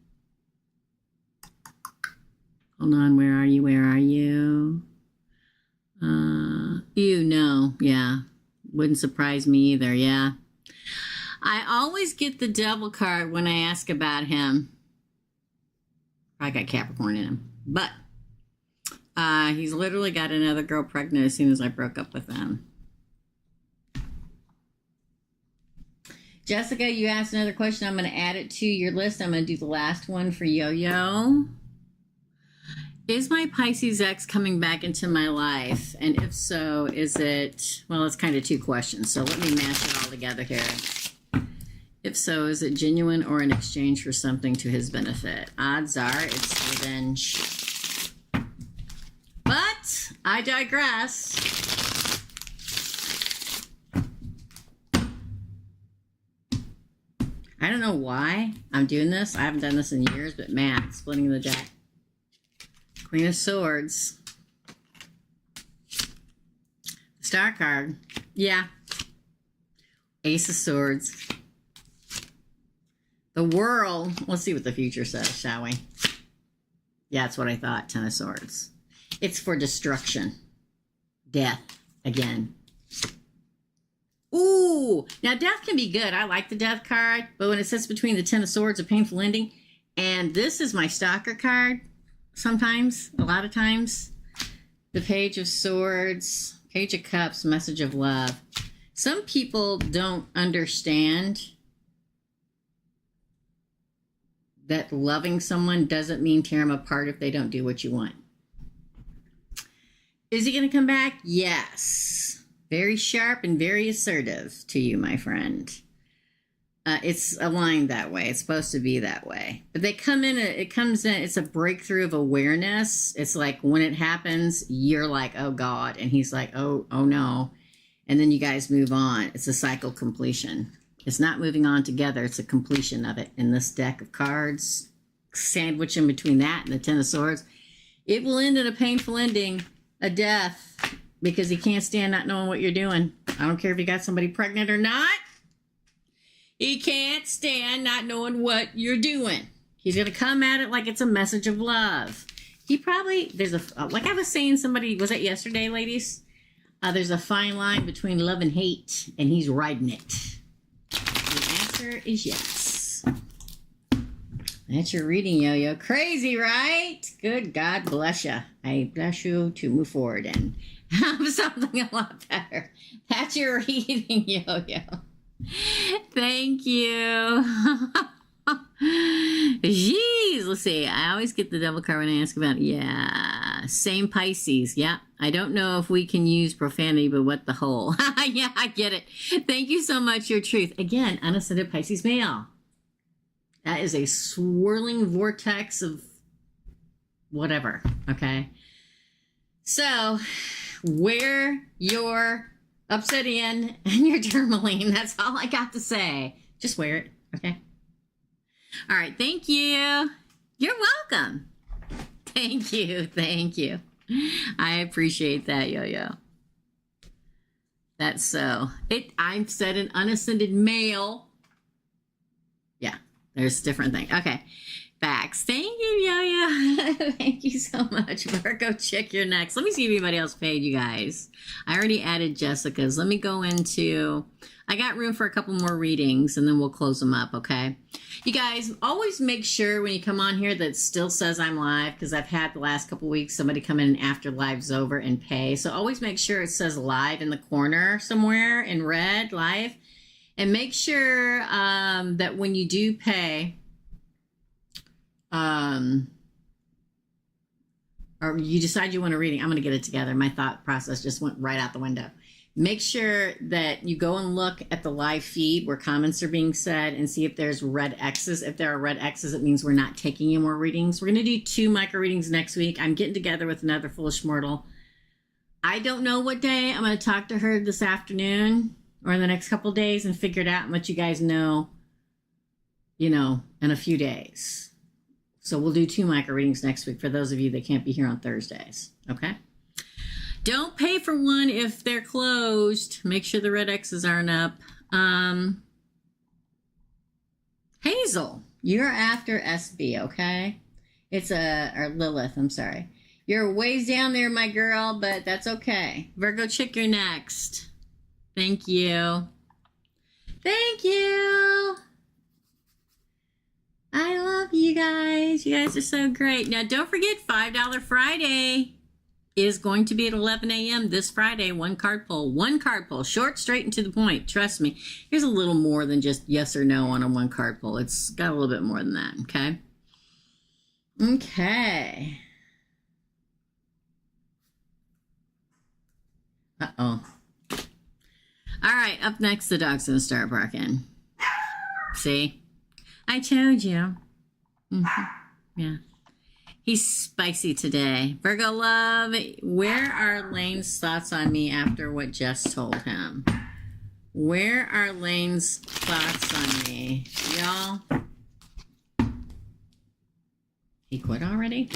Hold on. Where are you? Where are you? You know. Yeah. Wouldn't surprise me either. Yeah. I always get the Devil card when I ask about him. I got Capricorn in him. But he's literally got another girl pregnant as soon as I broke up with him. Jessica, you asked another question. I'm going to add it to your list. I'm going to do the last one for Yo-Yo. Is my Pisces ex coming back into my life? And if so, is it... Well, it's kind of two questions, so let me mash it all together here. If so, is it genuine or in exchange for something to his benefit? Odds are it's revenge. But I digress. I don't know why I'm doing this. I haven't done this in years, but man, splitting the deck. Queen of Swords. Star card. Yeah. Ace of Swords. The World. Let's see what the future says, shall we? Yeah, that's what I thought. Ten of Swords. It's for destruction. Death. Again. Ooh. Now, death can be good. I like the death card. But when it sits between the Ten of Swords, a painful ending. And this is my stalker card. Sometimes. A lot of times. The Page of Swords. Page of Cups. Message of love. Some people don't understand that loving someone doesn't mean tear them apart if they don't do what you want. Is he going to come back? Yes. Very sharp and very assertive to you, my friend. It's aligned that way. It's supposed to be that way. But they come in, it comes in, it's a breakthrough of awareness. It's like when it happens, you're like, oh God. And he's like, oh no. And then you guys move on. It's a cycle completion. It's not moving on together. It's a completion of it. In this deck of cards, sandwich in between that and the Ten of Swords, it will end in a painful ending, a death, because he can't stand not knowing what you're doing. I don't care if you got somebody pregnant or not. He can't stand not knowing what you're doing. He's going to come at it like it's a message of love. He probably, there's a, like I was saying, somebody, was that yesterday, ladies? There's a fine line between love and hate, and he's riding it. The answer is yes. That's your reading, Yo-Yo. Crazy, right? Good God bless you. I bless you to move forward and have something a lot better. That's your reading, Yo-Yo. Thank you. Jeez, let's see. I always get the Devil card when I ask about it. Yeah. same Pisces. Yeah, I don't know if we can use profanity, but what the whole. Yeah, I get it. Thank you so much, your truth. Again, unascended Pisces male. That is a swirling vortex of whatever, okay? So, wear your obsidian and your tourmaline. That's all I got to say. Just wear it, okay? All right, thank you. You're welcome. Thank you, thank you. I appreciate that, Yo-Yo. That's so. I've said an unascended male. Yeah, there's different things. Okay. Facts. Thank you, Yo-Yo. Thank you so much. Virgo, check your next. Let me see if anybody else paid, you guys. I already added Jessica's. Let me go into, I got room for a couple more readings and then we'll close them up, okay? You guys, always make sure when you come on here that it still says I'm live, because I've had the last couple weeks somebody come in after live's over and pay. So always make sure it says live in the corner somewhere in red, live. And make sure that when you do pay, or you decide you want a reading, I'm going to get it together. My thought process just went right out the window. Make sure that you go and look at the live feed where comments are being said and see if there's red X's. If there are red X's, it means we're not taking any more readings. We're going to do 2 micro readings next week. I'm getting together with another foolish mortal. I don't know what day. I'm going to talk to her this afternoon or in the next couple of days and figure it out and let you guys know, in a few days. So we'll do 2 micro readings next week for those of you that can't be here on Thursdays. Okay? Don't pay for one if they're closed. Make sure the red X's aren't up. Hazel, you're after SB, okay? Or Lilith, I'm sorry. You're ways down there, my girl, but that's okay. Virgo, chick, you're next. Thank you. Thank you. I love you guys. You guys are so great. Now, don't forget, $5 Friday is going to be at 11 a.m. this Friday. 1 card pull. 1 card pull. Short, straight, and to the point. Trust me. Here's a little more than just yes or no on a 1 card pull. It's got a little bit more than that, okay? Okay. Uh-oh. All right, up next, the dog's going to start barking. See? I told you. Yeah. He's spicy today. Virgo love, where are Lane's thoughts on me after what Jess told him? Where are Lane's thoughts on me? Y'all? He quit already?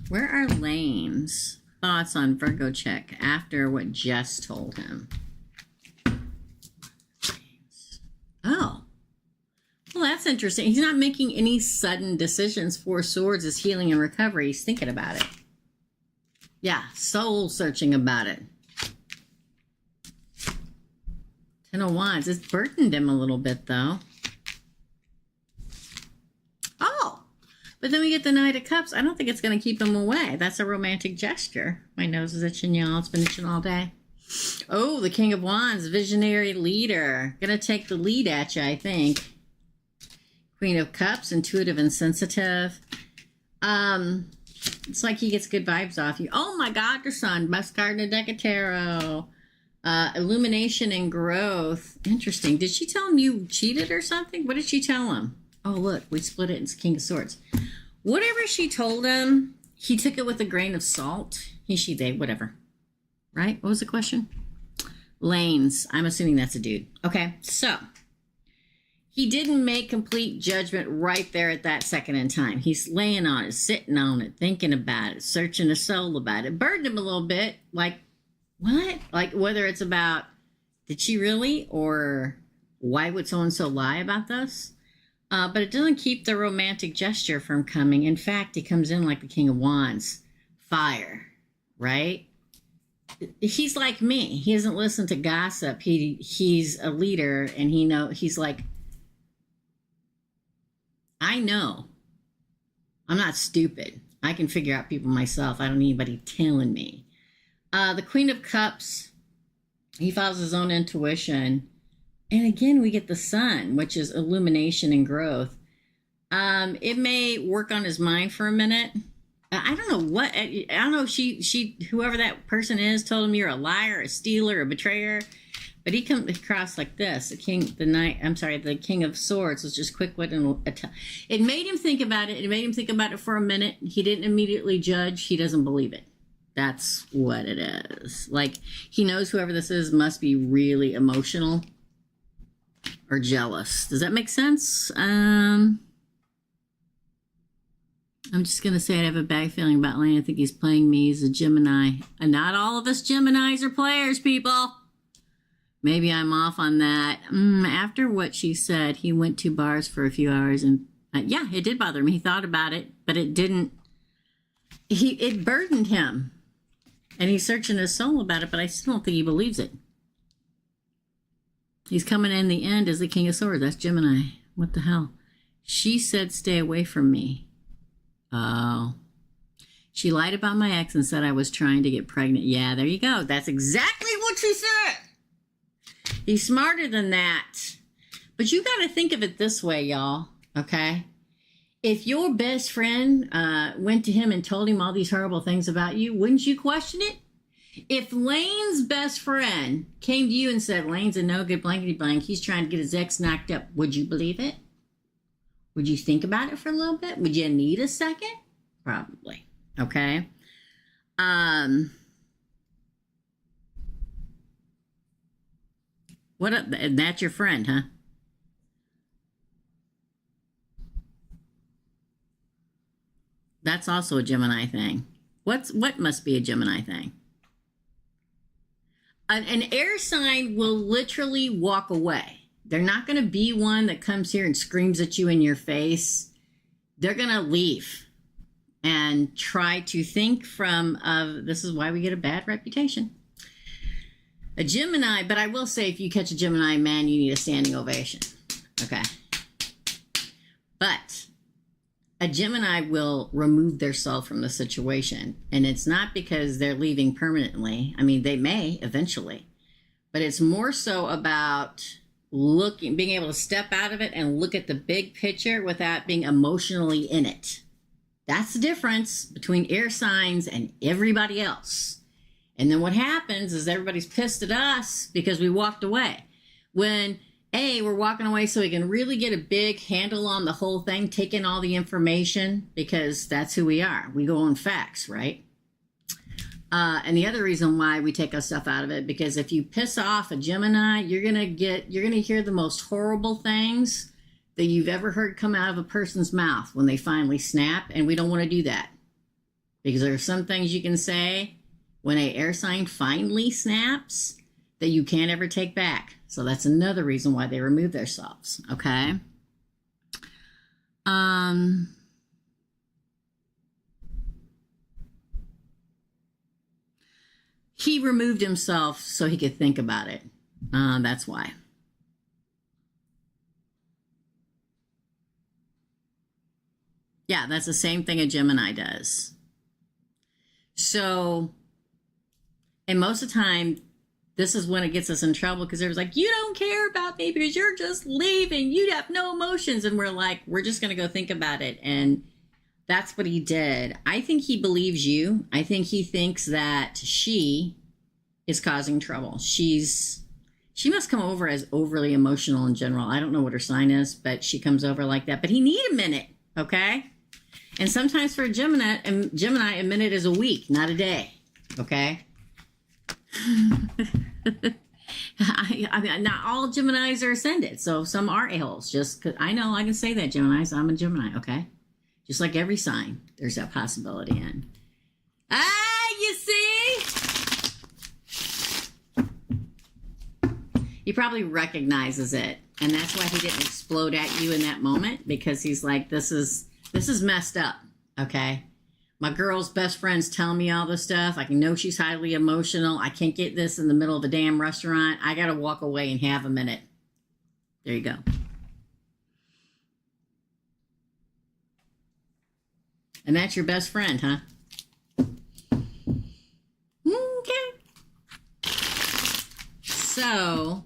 Where are Lane's thoughts on Virgo chick after what Jess told him? Oh. Well, that's interesting. He's not making any sudden decisions. 4 swords is healing and recovery. He's thinking about it. Yeah, soul searching about it. 10 of Wands. It's burdened him a little bit, though. Oh, but then we get the Knight of Cups. I don't think it's going to keep him away. That's a romantic gesture. My nose is itching, y'all. It's been itching all day. Oh, the King of Wands, visionary leader. Going to take the lead at you, I think. Queen of Cups, intuitive and sensitive. It's like he gets good vibes off you. Oh my God, your son. Best card in the deck of tarot. Illumination and growth. Interesting. Did she tell him you cheated or something? What did she tell him? Oh, look, we split it. It's King of Swords. Whatever she told him, he took it with a grain of salt. He, she, they, whatever. Right? What was the question? Lanes. I'm assuming that's a dude. Okay, so he didn't make complete judgment right there at that second in time. He's laying on it, sitting on it, thinking about it, searching his soul about it. Burdened him a little bit. Like, what? Like, whether it's about, did she really? Or why would so-and-so lie about this? But it doesn't keep the romantic gesture from coming. In fact, he comes in like the King of Wands. Fire, right? He's like me. He doesn't listen to gossip. He's a leader, and he's like, I know. I'm not stupid. I can figure out people myself. I don't need anybody telling me. The Queen of Cups, he follows his own intuition. And again, we get the Sun, which is illumination and growth. It may work on his mind for a minute. I don't know what, I don't know if she, whoever that person is, told him you're a liar, a stealer, a betrayer. But he comes across like this. The King of Swords was just quick-witted. It made him think about it. It made him think about it for a minute. He didn't immediately judge. He doesn't believe it. That's what it is. Like, he knows whoever this is must be really emotional or jealous. Does that make sense? I'm just going to say I have a bad feeling about Lane. I think he's playing me. He's a Gemini. And not all of us Geminis are players, people. Maybe I'm off on that. After what she said, he went to bars for a few hours. And yeah, it did bother him. He thought about it, but it didn't. It burdened him. And he's searching his soul about it, but I still don't think he believes it. He's coming in the end as the King of Swords. That's Gemini. What the hell? She said, stay away from me. Oh. She lied about my ex and said I was trying to get pregnant. Yeah, there you go. That's exactly what she said. He's smarter than that. But you got to think of it this way, y'all. Okay? If your best friend went to him and told him all these horrible things about you, wouldn't you question it? If Lane's best friend came to you and said, Lane's a no good blankety blank, he's trying to get his ex knocked up, would you believe it? Would you think about it for a little bit? Would you need a second? Probably. Okay? That's your friend, huh? That's also a Gemini thing. What must be a Gemini thing? An air sign will literally walk away. They're not going to be one that comes here and screams at you in your face. They're going to leave and try to think from, this is why we get a bad reputation. A Gemini, but I will say if you catch a Gemini man, you need a standing ovation. Okay. But a Gemini will remove their self from the situation. And it's not because they're leaving permanently. I mean, they may eventually. But it's more so about being able to step out of it and look at the big picture without being emotionally in it. That's the difference between air signs and everybody else. And then what happens is everybody's pissed at us because we walked away. When, we're walking away so we can really get a big handle on the whole thing, take in all the information, because that's who we are. We go on facts, right? And the other reason why we take our stuff out of it, because if you piss off a Gemini, you're gonna hear the most horrible things that you've ever heard come out of a person's mouth when they finally snap, and we don't want to do that. Because there are some things you can say when an air sign finally snaps that you can't ever take back. So that's another reason why they remove themselves, okay? He removed himself so he could think about it. That's why. Yeah, that's the same thing a Gemini does. So, and most of the time, this is when it gets us in trouble because they're like, you don't care about me because you're just leaving. You have no emotions. And we're like, we're just going to go think about it. And that's what he did. I think he believes you. I think he thinks that she is causing trouble. She must come over as overly emotional in general. I don't know what her sign is, but she comes over like that. But he need a minute, okay? And sometimes for a Gemini, a minute is a week, not a day, okay? I mean, not all Geminis are ascended, so some are a-holes. Just 'cause I know I can say that, Geminis. I'm a Gemini, okay? Just like every sign, there's that possibility in. You see? He probably recognizes it, and that's why he didn't explode at you in that moment, because he's like, this is messed up, okay? My girl's best friend's telling me all this stuff. I can know she's highly emotional. I can't get this in the middle of the damn restaurant. I got to walk away and have a minute. There you go. And that's your best friend, huh? Okay. So,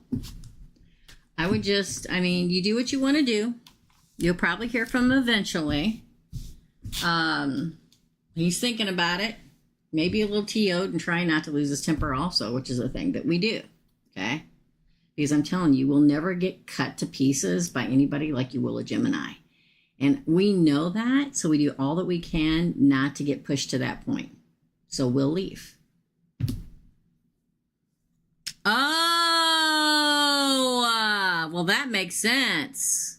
you do what you want to do. You'll probably hear from him eventually. He's thinking about it. Maybe a little TO'd and trying not to lose his temper also, which is a thing that we do. Okay? Because I'm telling you, we'll never get cut to pieces by anybody like you will a Gemini. And we know that, so we do all that we can not to get pushed to that point. So we'll leave. Oh, well, that makes sense.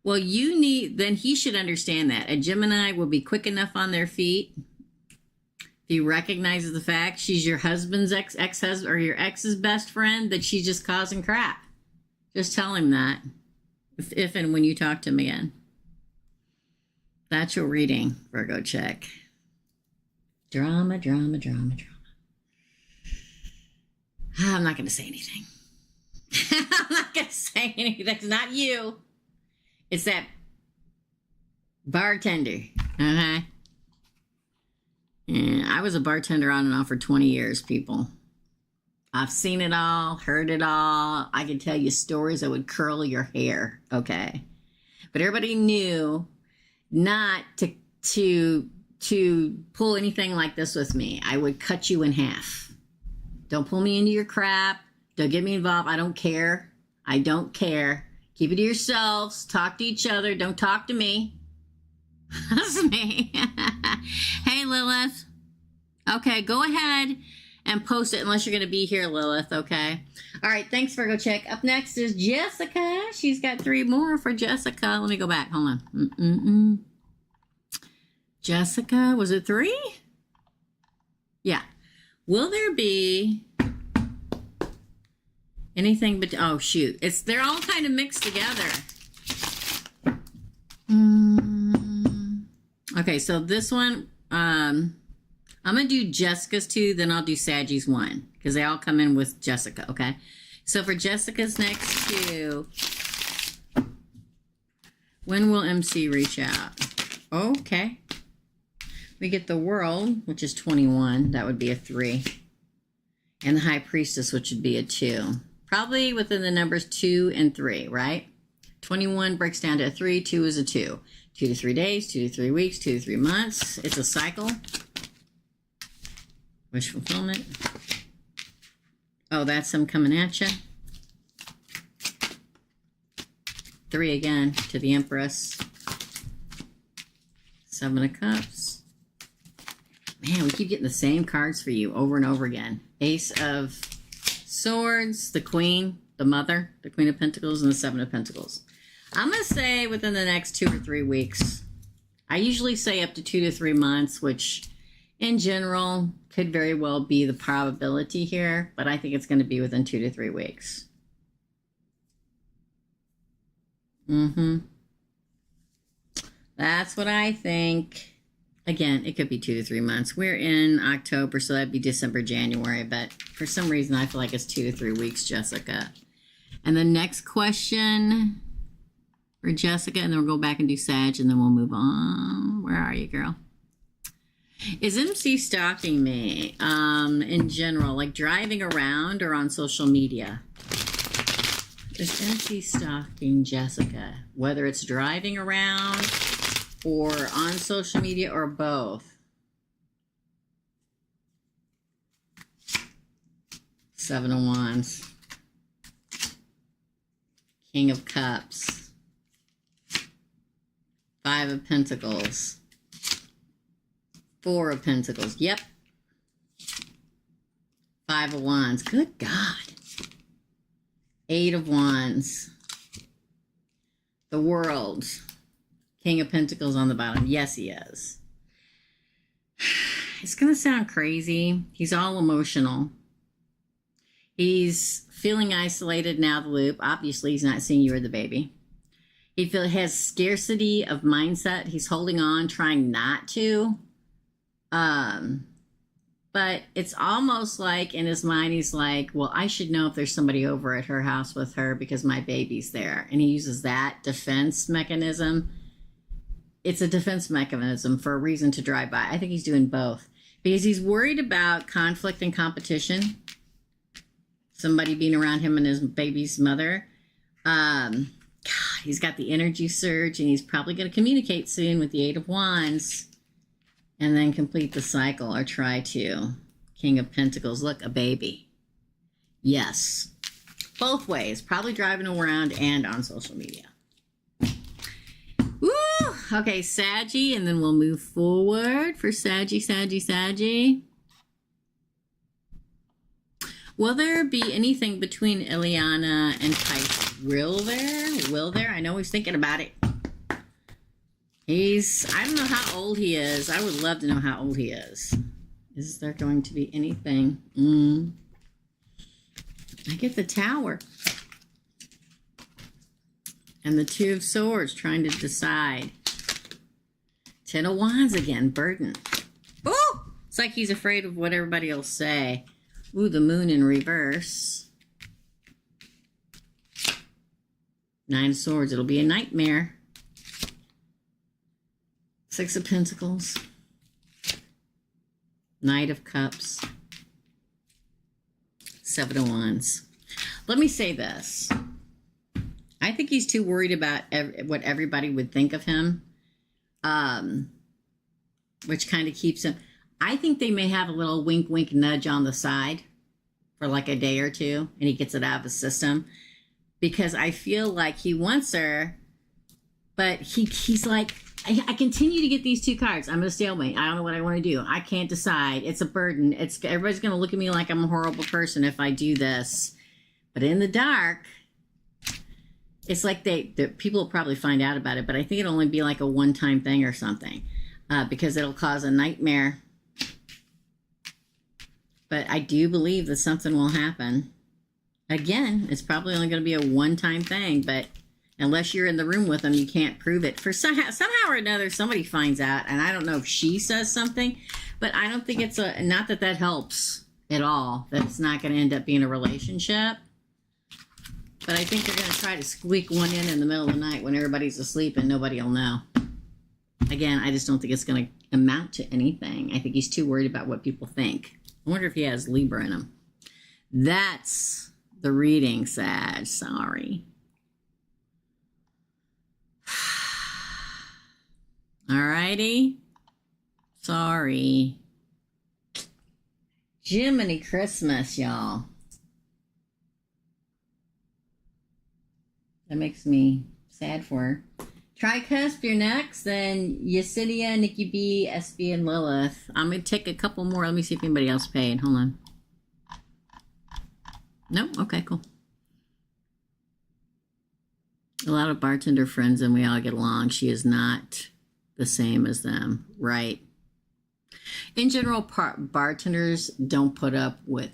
Well, then he should understand that. A Gemini will be quick enough on their feet. If he recognizes the fact she's your husband's ex-husband or your ex's best friend, that she's just causing crap. Just tell him that. If and when you talk to him again. That's your reading, Virgo check. Drama, drama, drama, drama. I'm not going to say anything. I'm not going to say anything. That's not you. It's that bartender. Okay. And I was a bartender on and off for 20 years, people. I've seen it all, heard it all. I can tell you stories that would curl your hair, okay? But everybody knew not to pull anything like this with me. I would cut you in half. Don't pull me into your crap. Don't get me involved. I don't care. I don't care. Keep it to yourselves. Talk to each other. Don't talk to me. That's me. Hey, Lilith. Okay, go ahead and post it unless you're going to be here, Lilith, okay? All right, thanks, Virgo check. Up next is Jessica. She's got 3 more for Jessica. Let me go back. Hold on. Jessica, was it 3? Yeah. Will there be anything but... Oh, shoot. They're all kind of mixed together. Okay, so this one... I'm going to do Jessica's 2, then I'll do Sagi's 1, because they all come in with Jessica, okay? So for Jessica's next 2, when will MC reach out? Okay. We get the World, which is 21. That would be a 3. And the High Priestess, which would be a 2. Probably within the numbers 2 and 3, right? 21 breaks down to a 3. 2 is a 2. 2 to 3 days, 2 to 3 weeks, 2 to 3 months. It's a cycle. Wish fulfillment. Oh, that's them coming at you. 3 again to the Empress. 7 of Cups. Man, we keep getting the same cards for you over and over again. Ace of Swords, the Queen, the Mother, the Queen of Pentacles, and the 7 of Pentacles. I'm going to say within the next 2 or 3 weeks. I usually say up to 2 to 3 months, which in general could very well be the probability here, but I think it's going to be within 2 to 3 weeks. That's what I think. Again, it could be 2 to 3 months. We're in October, so that'd be December, January, but for some reason I feel like it's 2 to 3 weeks, Jessica. And the next question for Jessica, and then we'll go back and do Sag, and then we'll move on. Where are you, girl? Is MC stalking me in general, like driving around or on social media? Is MC stalking Jessica, whether it's driving around or on social media or both? 7 of Wands. King of Cups. 5 of Pentacles. 4 of Pentacles. Yep. 5 of Wands. Good God. 8 of Wands. The World. King of Pentacles on the bottom. Yes, he is. It's going to sound crazy. He's all emotional. He's feeling isolated now, the loop. Obviously, he's not seeing you or the baby. He has scarcity of mindset. He's holding on, trying not to. But it's almost like in his mind, he's like, well, I should know if there's somebody over at her house with her because my baby's there. And he uses that defense mechanism. It's a defense mechanism for a reason to drive by. I think he's doing both because he's worried about conflict and competition. Somebody being around him and his baby's mother. God, he's got the energy surge and he's probably going to communicate soon with the 8 of Wands. And then complete the cycle, or try to. King of Pentacles. Look, a baby. Yes. Both ways. Probably driving around and on social media. Woo! Okay, Saggy, and then we'll move forward for Saggy. Will there be anything between Ileana and Pisces? Will there? I know he's thinking about it. I don't know how old he is. I would love to know how old he is. Is there going to be anything? I get the Tower. And the Two of Swords, trying to decide. Ten of Wands again, burden. Ooh! It's like he's afraid of what everybody will say. Ooh, the Moon in reverse. Nine of Swords, it'll be a nightmare. Six of Pentacles. Knight of Cups. Seven of Wands. Let me say this. I think he's too worried about what everybody would think of him, which kind of keeps him. I think they may have a little wink, wink, nudge on the side for like a day or two, and he gets it out of his system, because I feel like he wants her, but he's like, I continue to get these two cards. I'm a stalemate. I don't know what I want to do. I can't decide. It's a burden. Everybody's going to look at me like I'm a horrible person if I do this. But in the dark, it's like the people will probably find out about it, but I think it'll only be like a one-time thing or something, because it'll cause a nightmare. But I do believe that something will happen. Again, it's probably only going to be a one-time thing, but unless you're in the room with them, you can't prove it. For somehow or another, somebody finds out, and I don't know if she says something, but I don't think it's not that helps at all, that it's not going to end up being a relationship. But I think they're going to try to squeak one in the middle of the night when everybody's asleep and nobody will know. Again, I just don't think it's going to amount to anything. I think he's too worried about what people think. I wonder if he has Libra in him. That's the reading, Sag. Sorry. Alrighty. Sorry. Jiminy Christmas, y'all. That makes me sad for her. Tricusp, you're next. Then Yesenia, Nikki B, SB, and Lilith. I'm going to take a couple more. Let me see if anybody else paid. Hold on. No? Okay, cool. A lot of bartender friends and we all get along. She is not the same as them. Right. In general, bartenders don't put up with,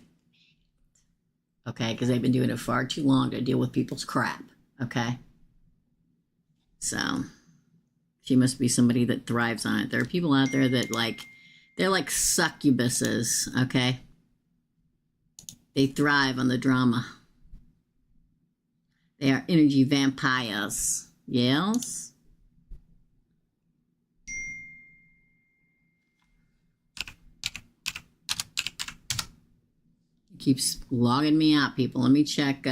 okay, because they've been doing it far too long to deal with people's crap. Okay. So she must be somebody that thrives on it. There are people out there that they're like succubuses. Okay. They thrive on the drama. They are energy vampires. Yes. It keeps logging me out, people. Let me check.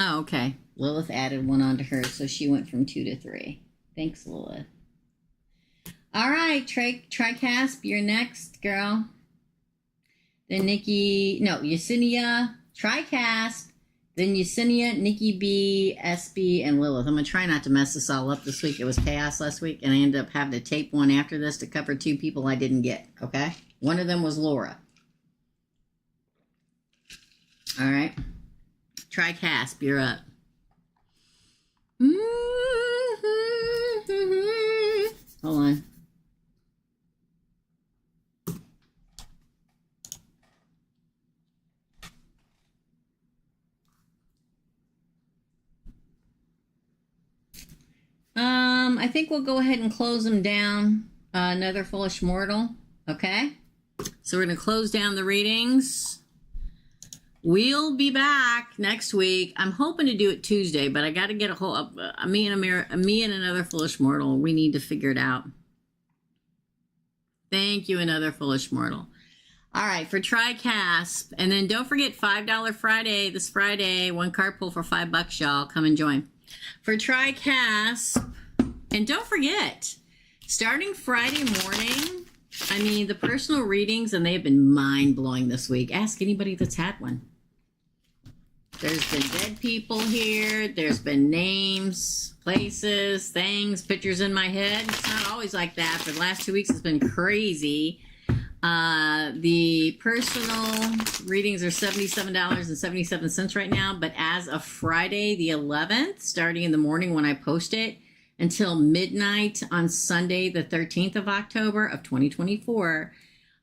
Oh, okay. Lilith added one onto her, so she went from 2 to 3. Thanks, Lilith. All right, Tricasp, you're next, girl. Then Yesenia, Tricasp, then Yesenia, Nikki B, SB, and Lilith. I'm going to try not to mess this all up this week. It was chaos last week, and I ended up having to tape one after this to cover 2 people I didn't get, okay? One of them was Laura. All right. Tricasp, you're up. Hold on. I think we'll go ahead and close them down. Another Foolish Mortal. Okay. So we're going to close down the readings. We'll be back next week. I'm hoping to do it Tuesday, but I got to get a hold of me and another Foolish Mortal. We need to figure it out. Thank you, another Foolish Mortal. All right, for Tricasp. And then don't forget $5 Friday, this Friday. 1 card pull for $5, y'all. Come and join. For Tricasp, And don't forget, starting Friday morning, I mean, the personal readings, and they have been mind-blowing this week. Ask anybody that's had one. There's been dead people here. There's been names, places, things, pictures in my head. It's not always like that, but the last 2 weeks has been crazy. The personal readings are $77.77 right now, but as of Friday the 11th, starting in the morning when I post it, until midnight on Sunday, the 13th of October of 2024,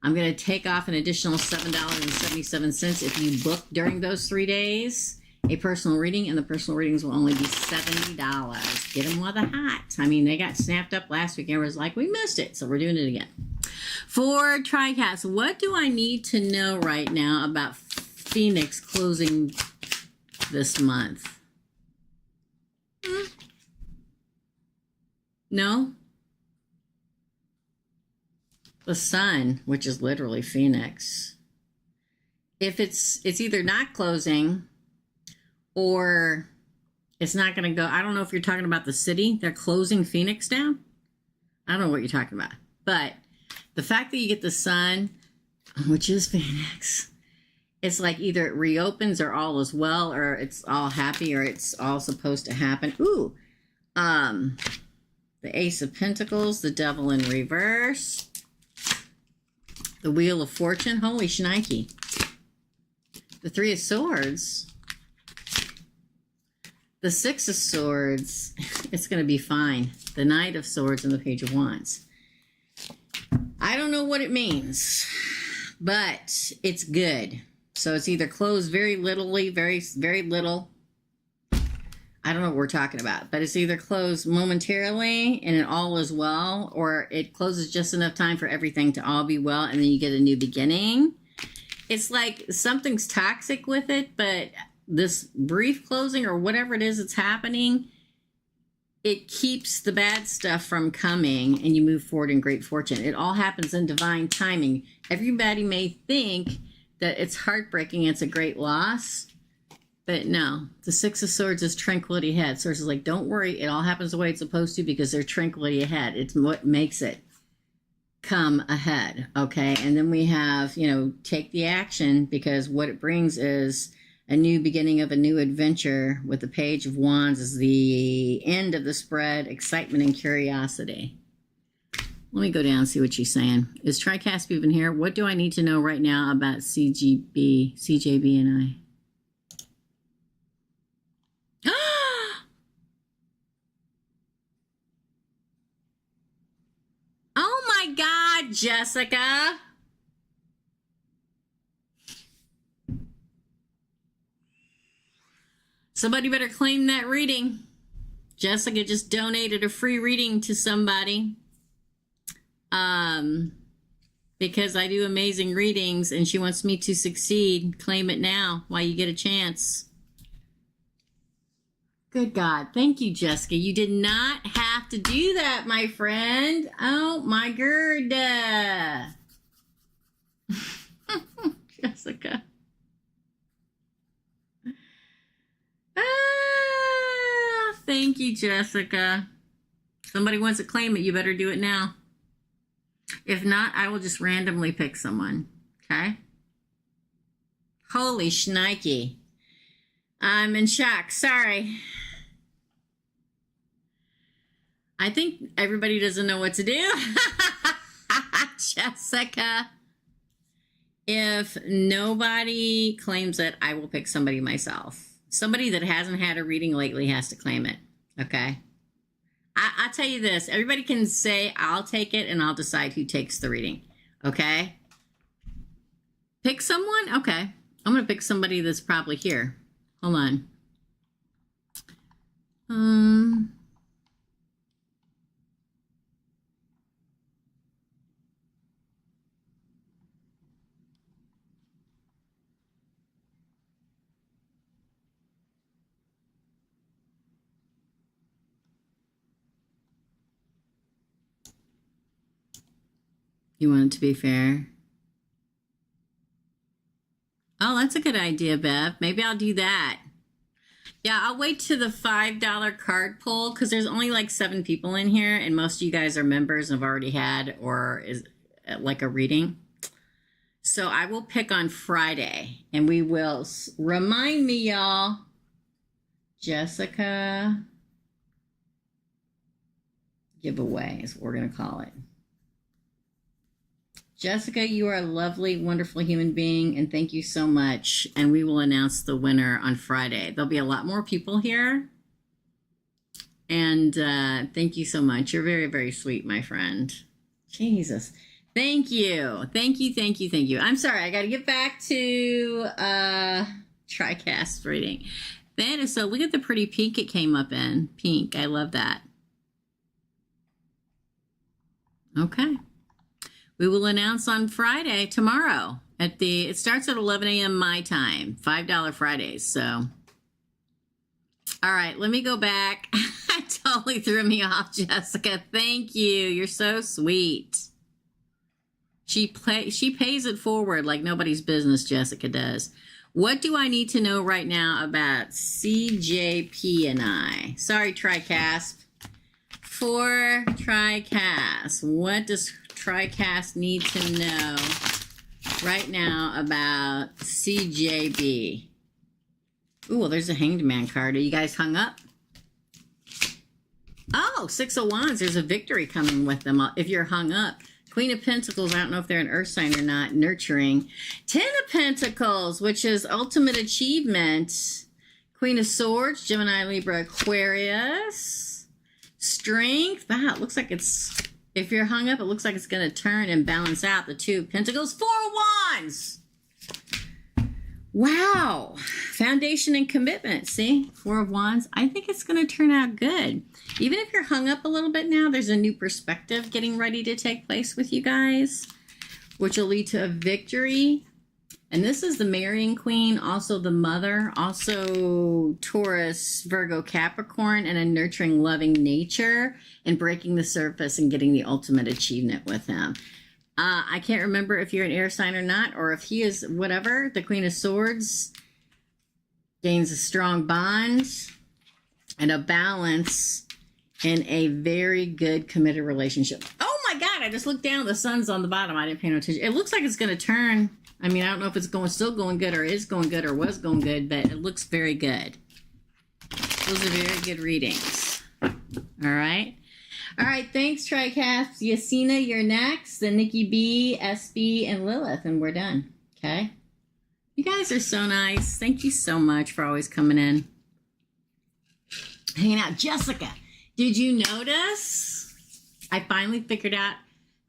I'm going to take off an additional $7.77 if you book during those 3 days a personal reading, and the personal readings will only be $70. Get them while they're hot. I mean, they got snapped up last week. Everyone's like, we missed it, so we're doing it again. For TriCast, what do I need to know right now about Phoenix closing this month? No? The sun, which is literally Phoenix. If it's either not closing or it's not going to go. I don't know if you're talking about the city. They're closing Phoenix down. I don't know what you're talking about. But the fact that you get the sun, which is Phoenix, it's like either it reopens or all is well, or it's all happy, or it's all supposed to happen. Ooh. The Ace of Pentacles, the Devil in reverse, the Wheel of Fortune, holy shnikey, the Three of Swords, the Six of Swords, it's going to be fine, the Knight of Swords, and the Page of Wands. I don't know what it means, but it's good. So it's either closed very littly, very, very little. I don't know what we're talking about, but it's either closed momentarily and it all is well, or it closes just enough time for everything to all be well, and then you get a new beginning. It's like something's toxic with it, but this brief closing or whatever it is that's happening, it keeps the bad stuff from coming, and you move forward in great fortune. It all happens in divine timing. Everybody may think that it's heartbreaking, it's a great loss. But no, the Six of Swords is tranquility ahead. Source is like, don't worry, it all happens the way it's supposed to because there's tranquility ahead. It's what makes it come ahead, okay? And then we have, take the action, because what it brings is a new beginning of a new adventure. With the Page of Wands is the end of the spread, excitement and curiosity. Let me go down and see what she's saying. Is TriCast even here? What do I need to know right now about CJB and I? Oh my God, Jessica. Somebody better claim that reading. Jessica just donated a free reading to somebody. Because I do amazing readings and she wants me to succeed. Claim it now while you get a chance. Good God. Thank you, Jessica. You did not have to do that, my friend. Oh, my God. Jessica. Thank you, Jessica. Somebody wants to claim it. You better do it now. If not, I will just randomly pick someone. Okay? Holy shnikey. I'm in shock. Sorry. I think everybody doesn't know what to do. Jessica. If nobody claims it, I will pick somebody myself. Somebody that hasn't had a reading lately has to claim it. Okay? I'll tell you this. Everybody can say, I'll take it, and I'll decide who takes the reading. Okay? Pick someone? Okay. I'm going to pick somebody that's probably here. Hold on. You want it to be fair? Oh, that's a good idea, Bev. Maybe I'll do that. Yeah, I'll wait to the $5 card pull because there's only like 7 people in here, and most of you guys are members and have already had or is like a reading. So I will pick on Friday, and we will remind me, y'all. Jessica giveaway is what we're going to call it. Jessica, you are a lovely, wonderful human being, and thank you so much. And we will announce the winner on Friday. There'll be a lot more people here. And thank you so much. You're very, very sweet, my friend. Jesus. Thank you. Thank you, thank you, thank you. I'm sorry. I got to get back to TRICAST reading. That is so, look at the pretty pink it came up in. Pink. I love that. Okay. We will announce on Friday, tomorrow, it starts at 11 a.m. my time, $5 Fridays, so. All right, let me go back. I totally threw me off, Jessica. Thank you. You're so sweet. She pays it forward like nobody's business, Jessica does. What do I need to know right now about CJP and I? Sorry, TRICAST. For TRICAST, what does TRICAST need to know right now about CJB? Ooh, well, there's a Hanged Man card. Are you guys hung up? Oh, 6 of Wands. There's a victory coming with them if you're hung up. Queen of Pentacles. I don't know if they're an Earth sign or not. Nurturing. 10 of Pentacles, which is ultimate achievement. Queen of Swords. Gemini, Libra, Aquarius. Strength. Wow, it looks like it's, if you're hung up, it looks like it's going to turn and balance out. The 2 of Pentacles. 4 of Wands. Wow. Foundation and commitment. See? 4 of Wands. I think it's going to turn out good. Even if you're hung up a little bit now, there's a new perspective getting ready to take place with you guys, which will lead to a victory. And this is the marrying queen, also the mother, also Taurus, Virgo, Capricorn, and a nurturing, loving nature, and breaking the surface and getting the ultimate achievement with him. I can't remember if you're an air sign or not, or if he is whatever. The Queen of Swords gains a strong bond and a balance in a very good committed relationship. Oh my God, I just looked down. The sun's on the bottom. I didn't pay no attention. It looks like it's going to turn. I mean, I don't know if it's still going good or is going good or was going good, but it looks very good. Those are very good readings. All right. All right. Thanks, TRICAST. Yasina, you're next. Then Nikki B, SB, and Lilith, and we're done. Okay. You guys are so nice. Thank you so much for always coming in. Hanging out. Jessica, did you notice? I finally figured out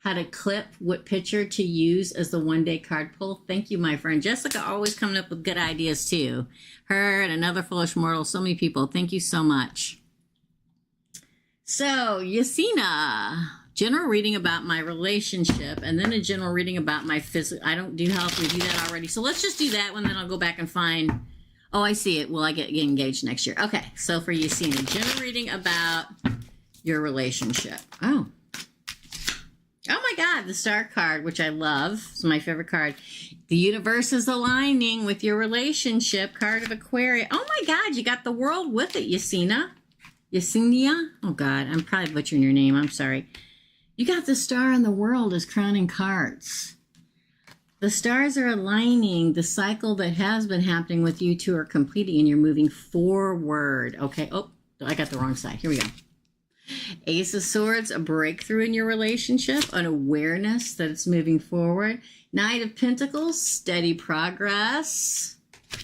how to clip what picture to use as the one-day card pull. Thank you, my friend. Jessica always coming up with good ideas, too. Her and Another Foolish Mortal, so many people. Thank you so much. So, Yasina, general reading about my relationship, and then a general reading about my physical. I don't do health. We do that already. So let's just do that one, then I'll go back and find. Oh, I see it. Will I get engaged next year? Okay, so for Yasina, general reading about your relationship. Oh my God, the Star card, which I love. It's my favorite card. The universe is aligning with your relationship. Card of Aquarius. Oh my God, you got the world with it, Yasina. Yasinia? Oh God, I'm probably butchering your name. I'm sorry. You got the star and the world as crowning cards. The stars are aligning. The cycle that has been happening with you two are completing and you're moving forward. Okay. Oh, I got the wrong side. Here we go. Ace of Swords, a breakthrough in your relationship, an awareness that it's moving forward. Knight of Pentacles, steady progress.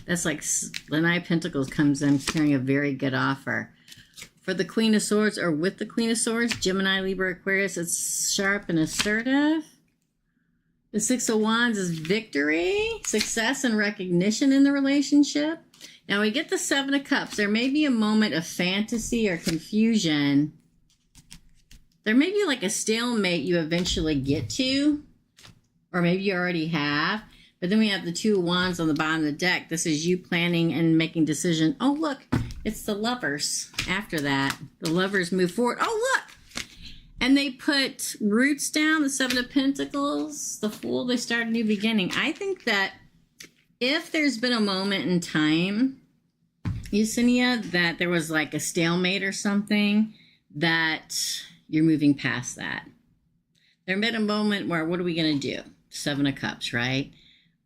That's like the Knight of Pentacles comes in carrying a very good offer. For the Queen of Swords or with the Queen of Swords, Gemini, Libra, Aquarius, it's sharp and assertive. The Six of Wands is victory, success, and recognition in the relationship. Now we get the Seven of Cups. There may be a moment of fantasy or confusion. There may be like a stalemate you eventually get to, or maybe you already have. But then we have the Two of Wands on the bottom of the deck. This is you planning and making decision. Oh, look, it's the Lovers. After that, the Lovers move forward. Oh, look. And they put roots down, the Seven of Pentacles, the Fool, they start a new beginning. I think that if there's been a moment in time, Yesenia, that there was like a stalemate or something, that you're moving past that. There been a moment where, what are we going to do? 7 of Cups, right?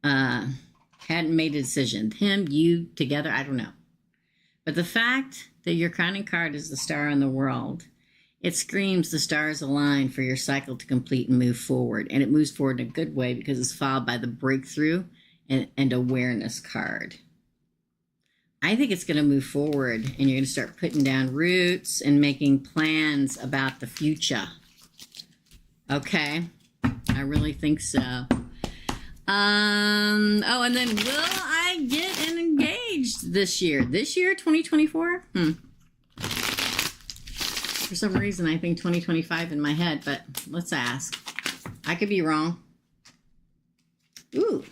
Hadn't made a decision. Him, you, together, I don't know. But the fact that your crowning card is the Star in the World, it screams the stars align for your cycle to complete and move forward. And it moves forward in a good way because it's followed by the breakthrough and awareness card. I think it's going to move forward, and you're going to start putting down roots and making plans about the future. Okay, I really think so. Oh, and then will I get engaged this year? This year, 2024? For some reason, I think 2025 in my head, but let's ask. I could be wrong. Ooh,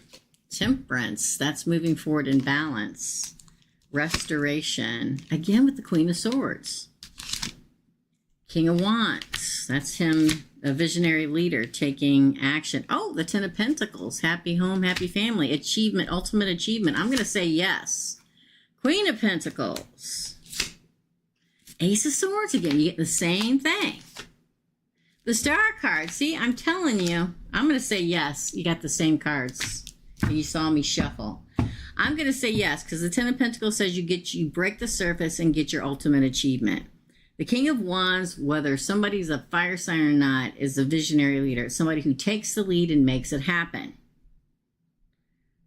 Temperance. That's moving forward in balance. Restoration. Again with the Queen of Swords. King of Wands. That's him, a visionary leader taking action. Oh, the 10 of Pentacles. Happy home, happy family. Achievement, ultimate achievement. I'm going to say yes. Queen of Pentacles. Ace of Swords again. You get the same thing. The Star card. See, I'm telling you. I'm going to say yes. You got the same cards. You saw me shuffle. I'm going to say yes because the 10 of Pentacles says you break the surface and get your ultimate achievement. The King of Wands, whether somebody's a fire sign or not, is a visionary leader. Somebody who takes the lead and makes it happen.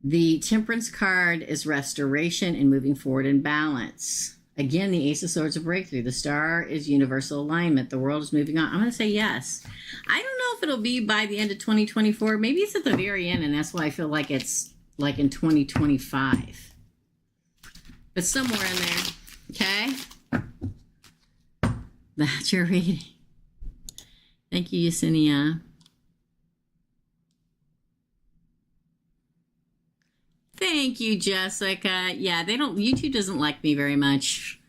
The Temperance card is restoration and moving forward in balance. Again, the Ace of Swords is a breakthrough. The Star is universal alignment. The world is moving on. I'm going to say yes. I don't know if it'll be by the end of 2024. Maybe it's at the very end, and that's why I feel like it's like in 2025. But somewhere in there, okay? That's your reading. Thank you, Yesenia. Thank you, Jessica. Yeah, YouTube doesn't like me very much.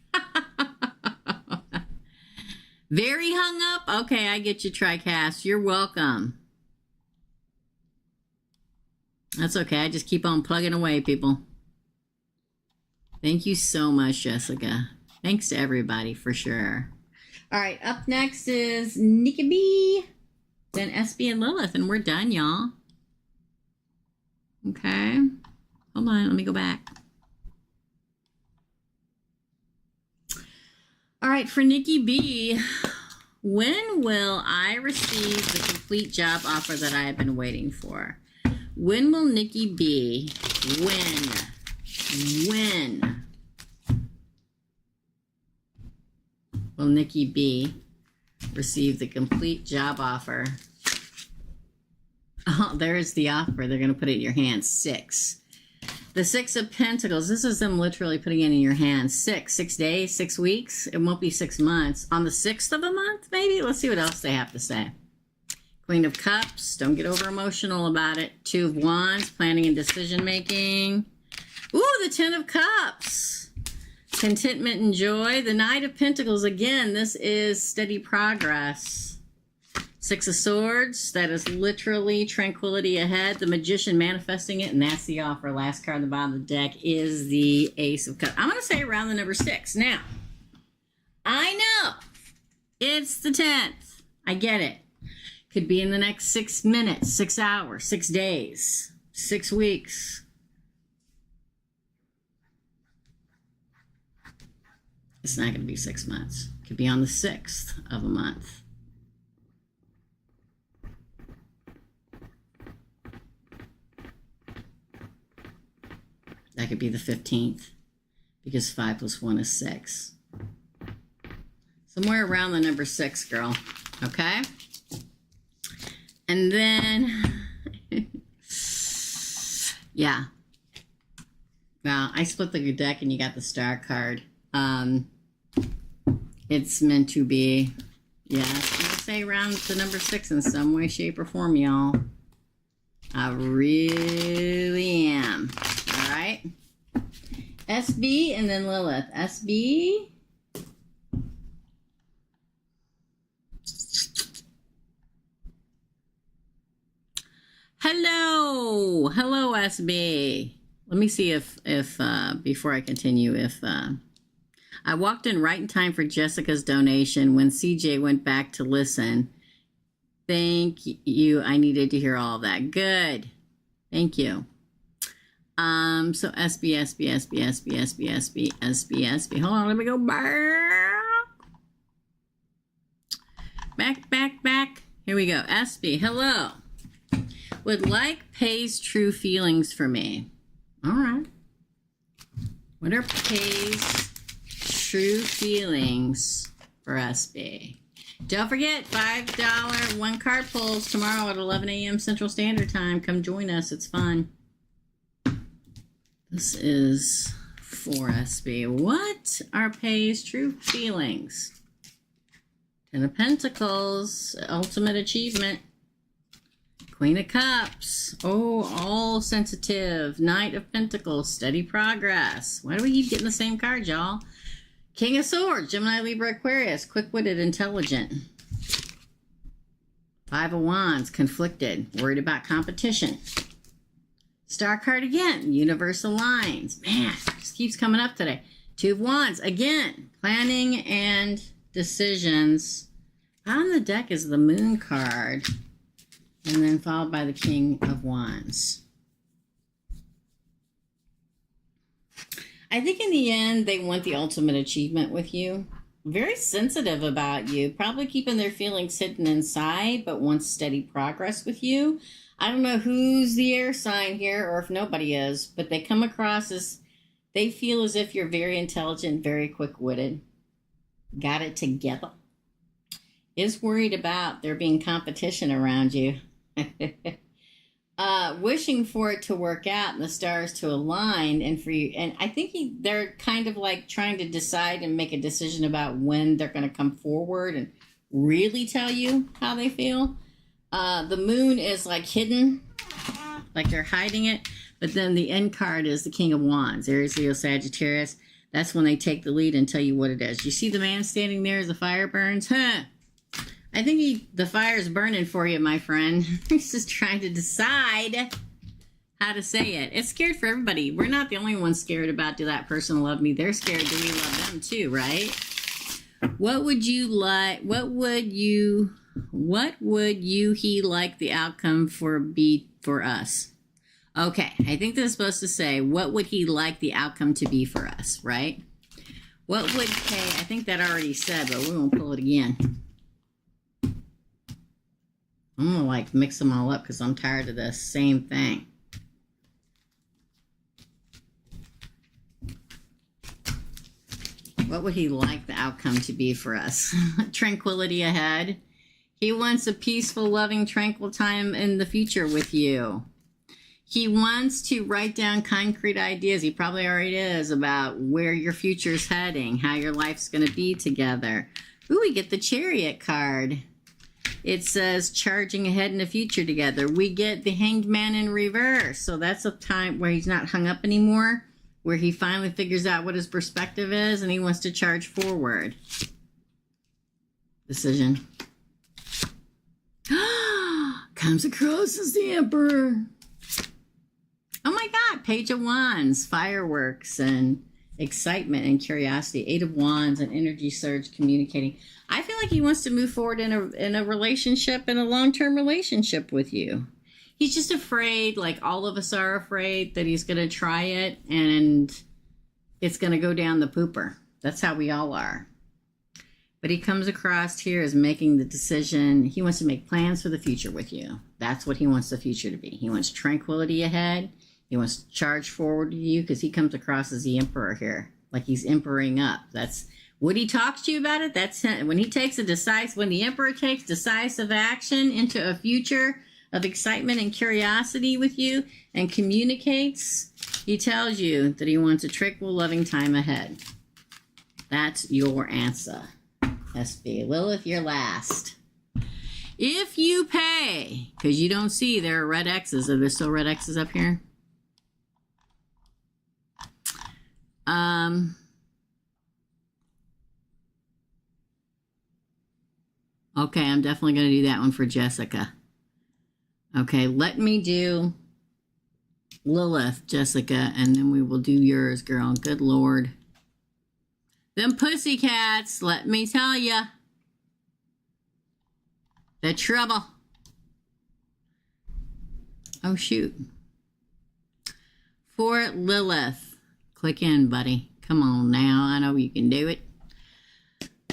Very hung up? Okay, I get you, TriCast. You're welcome. That's okay. I just keep on plugging away, people. Thank you so much, Jessica. Thanks to everybody, for sure. All right, up next is Nikki B, then SB and Lilith, and we're done, y'all. Okay. Hold on, let me go back. All right, for Nikki B, when will I receive the complete job offer that I have been waiting for? When will Nikki B, when will Nikki B receive the complete job offer? Oh, there's the offer. They're going to put it in your hand. 6. The 6 of Pentacles. This is them literally putting it in your hand. 6 days, 6 weeks. It won't be 6 months. On the 6th of a month, maybe? Let's see what else they have to say. Queen of Cups. Don't get over emotional about it. 2 of Wands. Planning and decision making. Ooh, the 10 of Cups. Contentment and joy. The Knight of Pentacles. Again, this is steady progress. 6 of Swords. That is literally tranquility ahead. The Magician manifesting it, and that's the offer. Last card on the bottom of the deck is the Ace of Cups. I'm going to say around the number 6. Now, I know it's the 10th. I get it. Could be in the next 6 minutes, 6 hours, 6 days, 6 weeks. It's not going to be 6 months. It could be on the 6th of a month. That could be the 15th, because 5 plus 1 is 6. Somewhere around the number 6, girl. Okay? And then, yeah. Well, I split the deck and you got the Star card. It's meant to be. Yeah, I'm going to say around the number 6 in some way, shape, or form, y'all. I really am. All right. SB and then Lilith. SB. Hello, SB. Let me see if before I continue, if I walked in right in time for Jessica's donation when CJ went back to listen. Thank you. I needed to hear all of that. Good. Thank you. So SB. Hold on, let me go back. Here we go. SB, hello. Would like Pay's true feelings for me. All right. What are Pay's true feelings for SB? Don't forget, $5 one card pulls tomorrow at 11 a.m. Central Standard Time. Come join us. It's fun. This is for SB. What are Pay's true feelings? Ten of Pentacles, ultimate achievement. Queen of Cups. Oh, all sensitive. Knight of Pentacles, steady progress. Why do we keep getting the same card, y'all? King of Swords, Gemini, Libra, Aquarius, quick-witted, intelligent. Five of Wands, conflicted, worried about competition. Star card again, Universe aligns. Man, just keeps coming up today. Two of Wands, again, planning and decisions. On the deck is the Moon card, and then followed by the King of Wands. I think in the end, they want the ultimate achievement with you. Very sensitive about you. Probably keeping their feelings hidden inside, but wants steady progress with you. I don't know who's the air sign here or if nobody is, but they come across as, they feel as if you're very intelligent, very quick-witted. Got it together. Is worried about there being competition around you. Wishing for it to work out and the stars to align and for you. And I think they're kind of like trying to decide and make a decision about when they're going to come forward and really tell you how they feel. The Moon is like hidden, like they're hiding it. But then the end card is the King of Wands, Aries, Leo, Sagittarius. That's when they take the lead and tell you what it is. You see the man standing there as the fire burns? Huh. I think the fire's burning for you, my friend. He's just trying to decide how to say it. It's scared for everybody. We're not the only ones scared about, do that person love me? They're scared, do we love them too, right? What would you like? What would he like the outcome be for us? Okay, I think this is supposed to say, what would he like the outcome to be for us, right? What would Pay? I think that already said, but we won't pull it again. I'm gonna like mix them all up because I'm tired of this same thing. What would he like the outcome to be for us? Tranquility ahead. He wants a peaceful, loving, tranquil time in the future with you. He wants to write down concrete ideas. He probably already is about where your future's heading, how your life's going to be together. Ooh, we get the Chariot card. It says charging ahead in the future together. We get the Hanged Man in reverse. So that's a time where he's not hung up anymore, where he finally figures out what his perspective is and he wants to charge forward. Decision. Comes across as the Emperor. Oh my God, Page of Wands, fireworks and excitement and curiosity. Eight of Wands and energy surge, communicating. I feel like he wants to move forward in a relationship, in a long-term relationship with you. He's just afraid, like all of us are afraid, that he's going to try it and it's going to go down the pooper. That's how we all are. But he comes across here as making the decision. He wants to make plans for the future with you. That's what he wants the future to be. He wants tranquility ahead. He wants to charge forward to you because he comes across as the Emperor here. Like he's empering up. That's when he talks to you about it. That's when he takes when the Emperor takes decisive action into a future of excitement and curiosity with you and communicates, he tells you that he wants a tranquil, loving time ahead. That's your answer. SB. Lilith, you're last. If you pay, because you don't see there are red X's. Are there still red X's up here? Okay, I'm definitely going to do that one for Jessica. Okay, let me do Lilith, Jessica, and then we will do yours, girl. Good Lord. Them pussycats, let me tell ya. The trouble. Oh, shoot. For Lilith. Click in, buddy. Come on now. I know you can do it.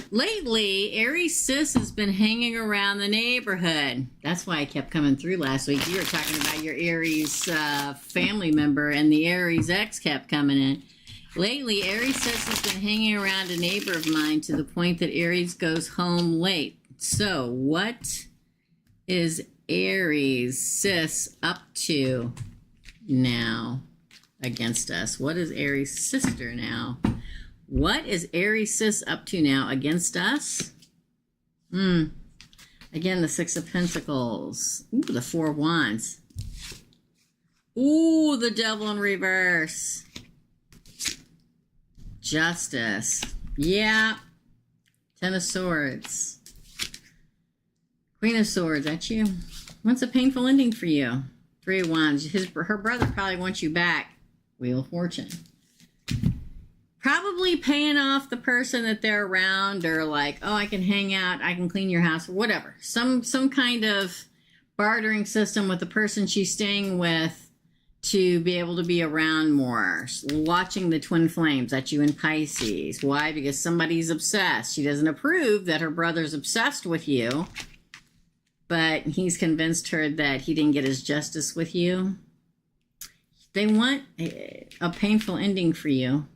Lately, Aries Sis has been hanging around the neighborhood. That's why I kept coming through last week. You were talking about your Aries family member, and the Aries ex kept coming in. Lately, Aries Sis has been hanging around a neighbor of mine to the point that Aries goes home late. So, what is Aries Sis up to now against us? What is Aries sister now? What is Aries Sis up to now against us? Again, the Six of Pentacles. Ooh, the Four of Wands. Ooh, the Devil in reverse. Justice. Yeah. Ten of Swords. Queen of Swords, that's you. What's a painful ending for you? Three of Wands. Her brother probably wants you back. Wheel of Fortune. Probably paying off the person that they're around, or like, oh, I can hang out, I can clean your house, whatever. Some kind of bartering system with the person she's staying with to be able to be around more. Watching the twin flames, that's you in Pisces. Why? Because somebody's obsessed. She doesn't approve that her brother's obsessed with you, but he's convinced her that he didn't get his justice with you. They want a painful ending for you.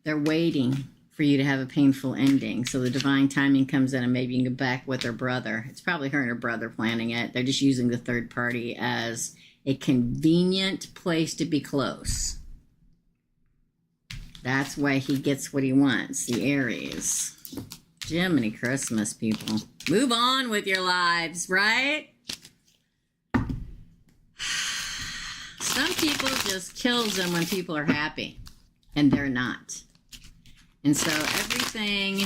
They're waiting for you to have a painful ending. So the divine timing comes in and maybe you can get back with her brother. It's probably her and her brother planning it. They're just using the third party as a convenient place to be close. That's why he gets what he wants, the Aries. Jiminy Christmas, people. Move on with your lives, right? Some people just kills them when people are happy, and they're not. And so everything,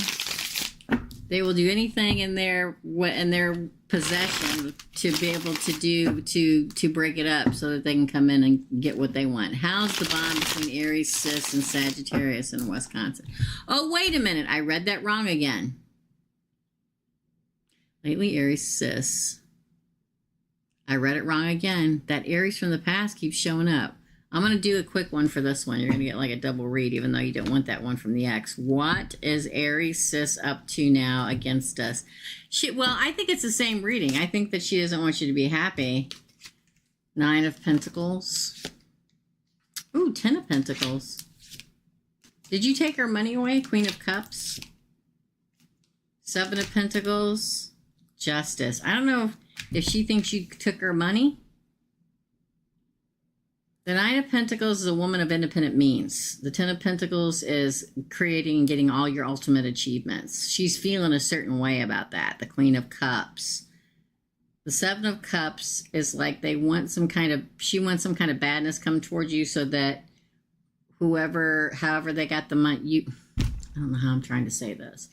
they will do anything in their possession to be able to do to break it up so that they can come in and get what they want. How's the bond between Aries, Sis, and Sagittarius in Wisconsin? Oh, wait a minute. I read that wrong again. Lately, Aries, Sis. I read it wrong again. That Aries from the past keeps showing up. I'm going to do a quick one for this one. You're going to get like a double read, even though you don't want that one from the ex. What is Aries Sis up to now against us? Well, I think it's the same reading. I think that she doesn't want you to be happy. Nine of Pentacles. Ooh, Ten of Pentacles. Did you take her money away? Queen of Cups. Seven of Pentacles. Justice. I don't know if she thinks you took her money. The Nine of Pentacles is a woman of independent means. The Ten of Pentacles is creating and getting all your ultimate achievements. She's feeling a certain way about that. The Queen of Cups. The Seven of Cups is like she wants some kind of badness come towards you so that however they got the money, I don't know how I'm trying to say this.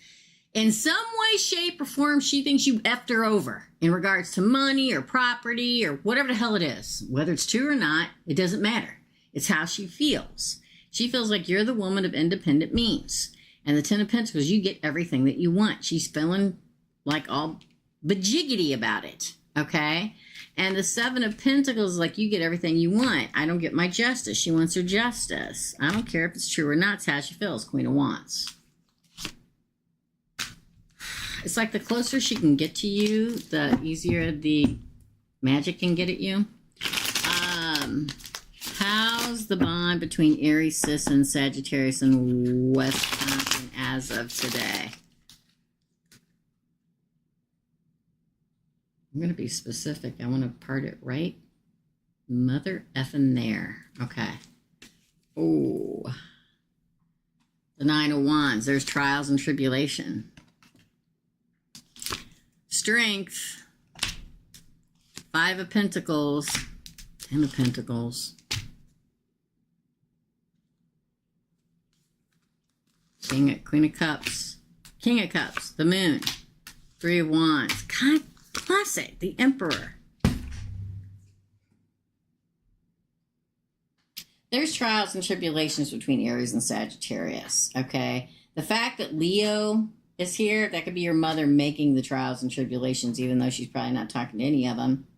In some way, shape, or form, she thinks you effed her over in regards to money or property or whatever the hell it is. Whether it's true or not, it doesn't matter. It's how she feels. She feels like you're the woman of independent means. And the Ten of Pentacles, you get everything that you want. She's feeling like all bajiggity about it, okay? And the Seven of Pentacles is like, you get everything you want. I don't get my justice. She wants her justice. I don't care if it's true or not. It's how she feels. Queen of Wands. It's like the closer she can get to you, the easier the magic can get at you. How's the bond between Aries, Sis, and Sagittarius in Wisconsin as of today? I'm going to be specific. I want to part it right. Mother effing there. Okay. Oh. The Nine of Wands. There's trials and tribulation. Strength. Five of Pentacles. Ten of Pentacles. Queen of Cups. King of Cups. The Moon. Three of Wands. God bless it. The Emperor. There's trials and tribulations between Aries and Sagittarius, okay? The fact that Leo is here, that could be your mother making the trials and tribulations, even though she's probably not talking to any of them.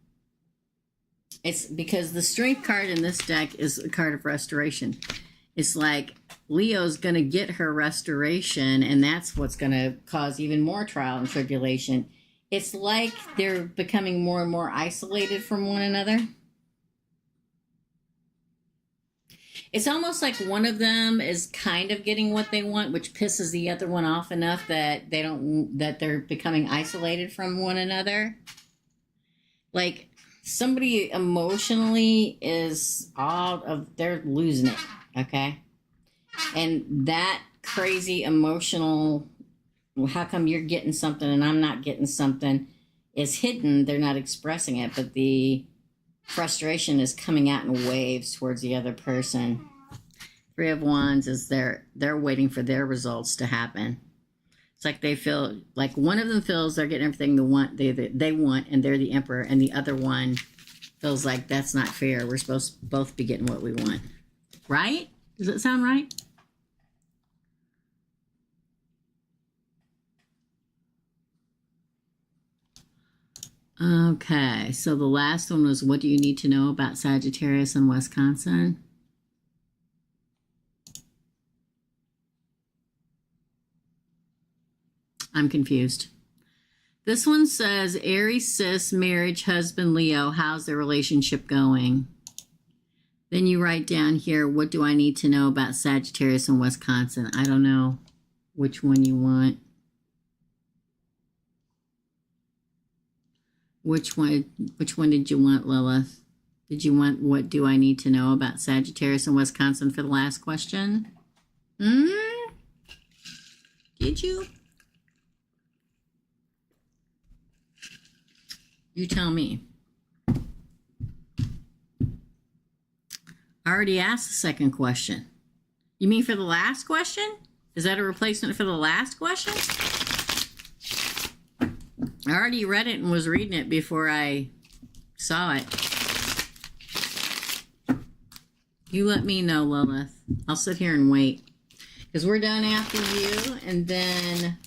It's because the Strength card in this deck is a card of restoration. It's like Leo's going to get her restoration, and that's what's going to cause even more trial and tribulation. It's like they're becoming more and more isolated from one another. It's almost like one of them is kind of getting what they want, which pisses the other one off enough that they're becoming isolated from one another. Like somebody emotionally is they're losing it, okay? And that crazy emotional, well, how come you're getting something and I'm not getting something, is hidden. They're not expressing it, but the frustration is coming out in waves towards the other person. Three of Wands is they're waiting for their results to happen. It's like they feel like one of them feels they're getting everything they want, and they're the emperor, and the other one feels like that's not fair. We're supposed to both be getting what we want. Right? Does it sound right? Okay, so the last one was, what do you need to know about Sagittarius in Wisconsin? I'm confused. This one says, Aries, cis, marriage, husband, Leo, how's their relationship going? Then you write down here, what do I need to know about Sagittarius in Wisconsin? I don't know which one you want. Which one did you want, Lilith? Did you want, what do I need to know about Sagittarius in Wisconsin for the last question? Did you? You tell me. I already asked the second question. You mean for the last question? Is that a replacement for the last question? I already read it and was reading it before I saw it. You let me know, Lilith. I'll sit here and wait. Because we're done after you, and then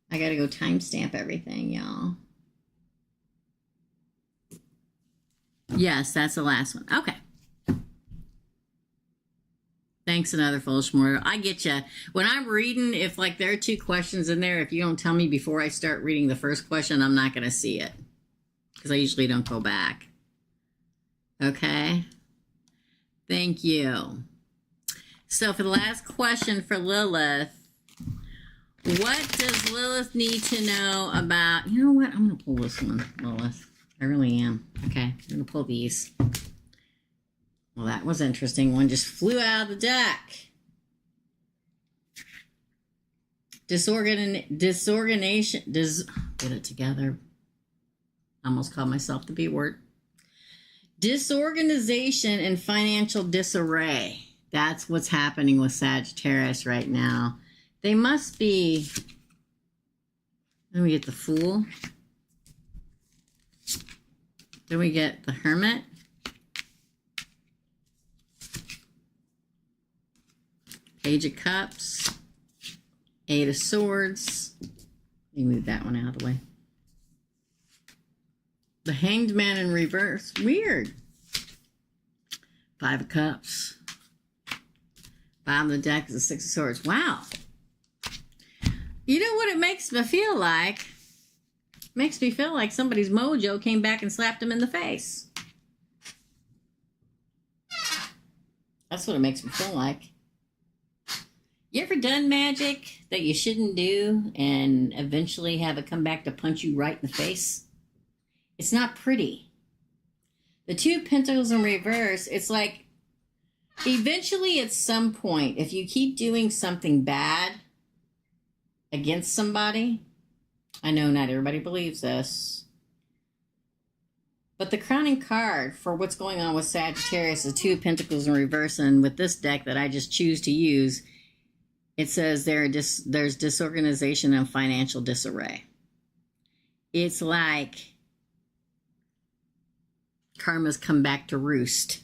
I got to go timestamp everything, y'all. Yes, that's the last one. Okay. Thanks, another foolish mortal. I get you. When I'm reading, if like there are two questions in there, if you don't tell me before I start reading the first question, I'm not going to see it. Because I usually don't go back. Okay? Thank you. So for the last question for Lilith, what does Lilith need to know about... You know what? I'm going to pull this one, Lilith. I really am. Okay, I'm going to pull these. Well, that was interesting. One just flew out of the deck. Disorganization. Get it together. Almost called myself the B word. Disorganization and financial disarray. That's what's happening with Sagittarius right now. They must be... Then we get the Fool. Then we get the Hermit. Page of Cups. Eight of Swords. Let me move that one out of the way. The Hanged Man in reverse. Weird. Five of Cups. Bottom of the deck is the Six of Swords. Wow. You know what it makes me feel like? It makes me feel like somebody's mojo came back and slapped him in the face. That's what it makes me feel like. You ever done magic that you shouldn't do and eventually have it come back to punch you right in the face? It's not pretty. The Two of Pentacles in reverse, it's like eventually at some point, if you keep doing something bad against somebody, I know not everybody believes this, but the crowning card for what's going on with Sagittarius is Two of Pentacles in reverse, and with this deck that I just choose to use, it says there's disorganization and financial disarray. It's like karma's come back to roost.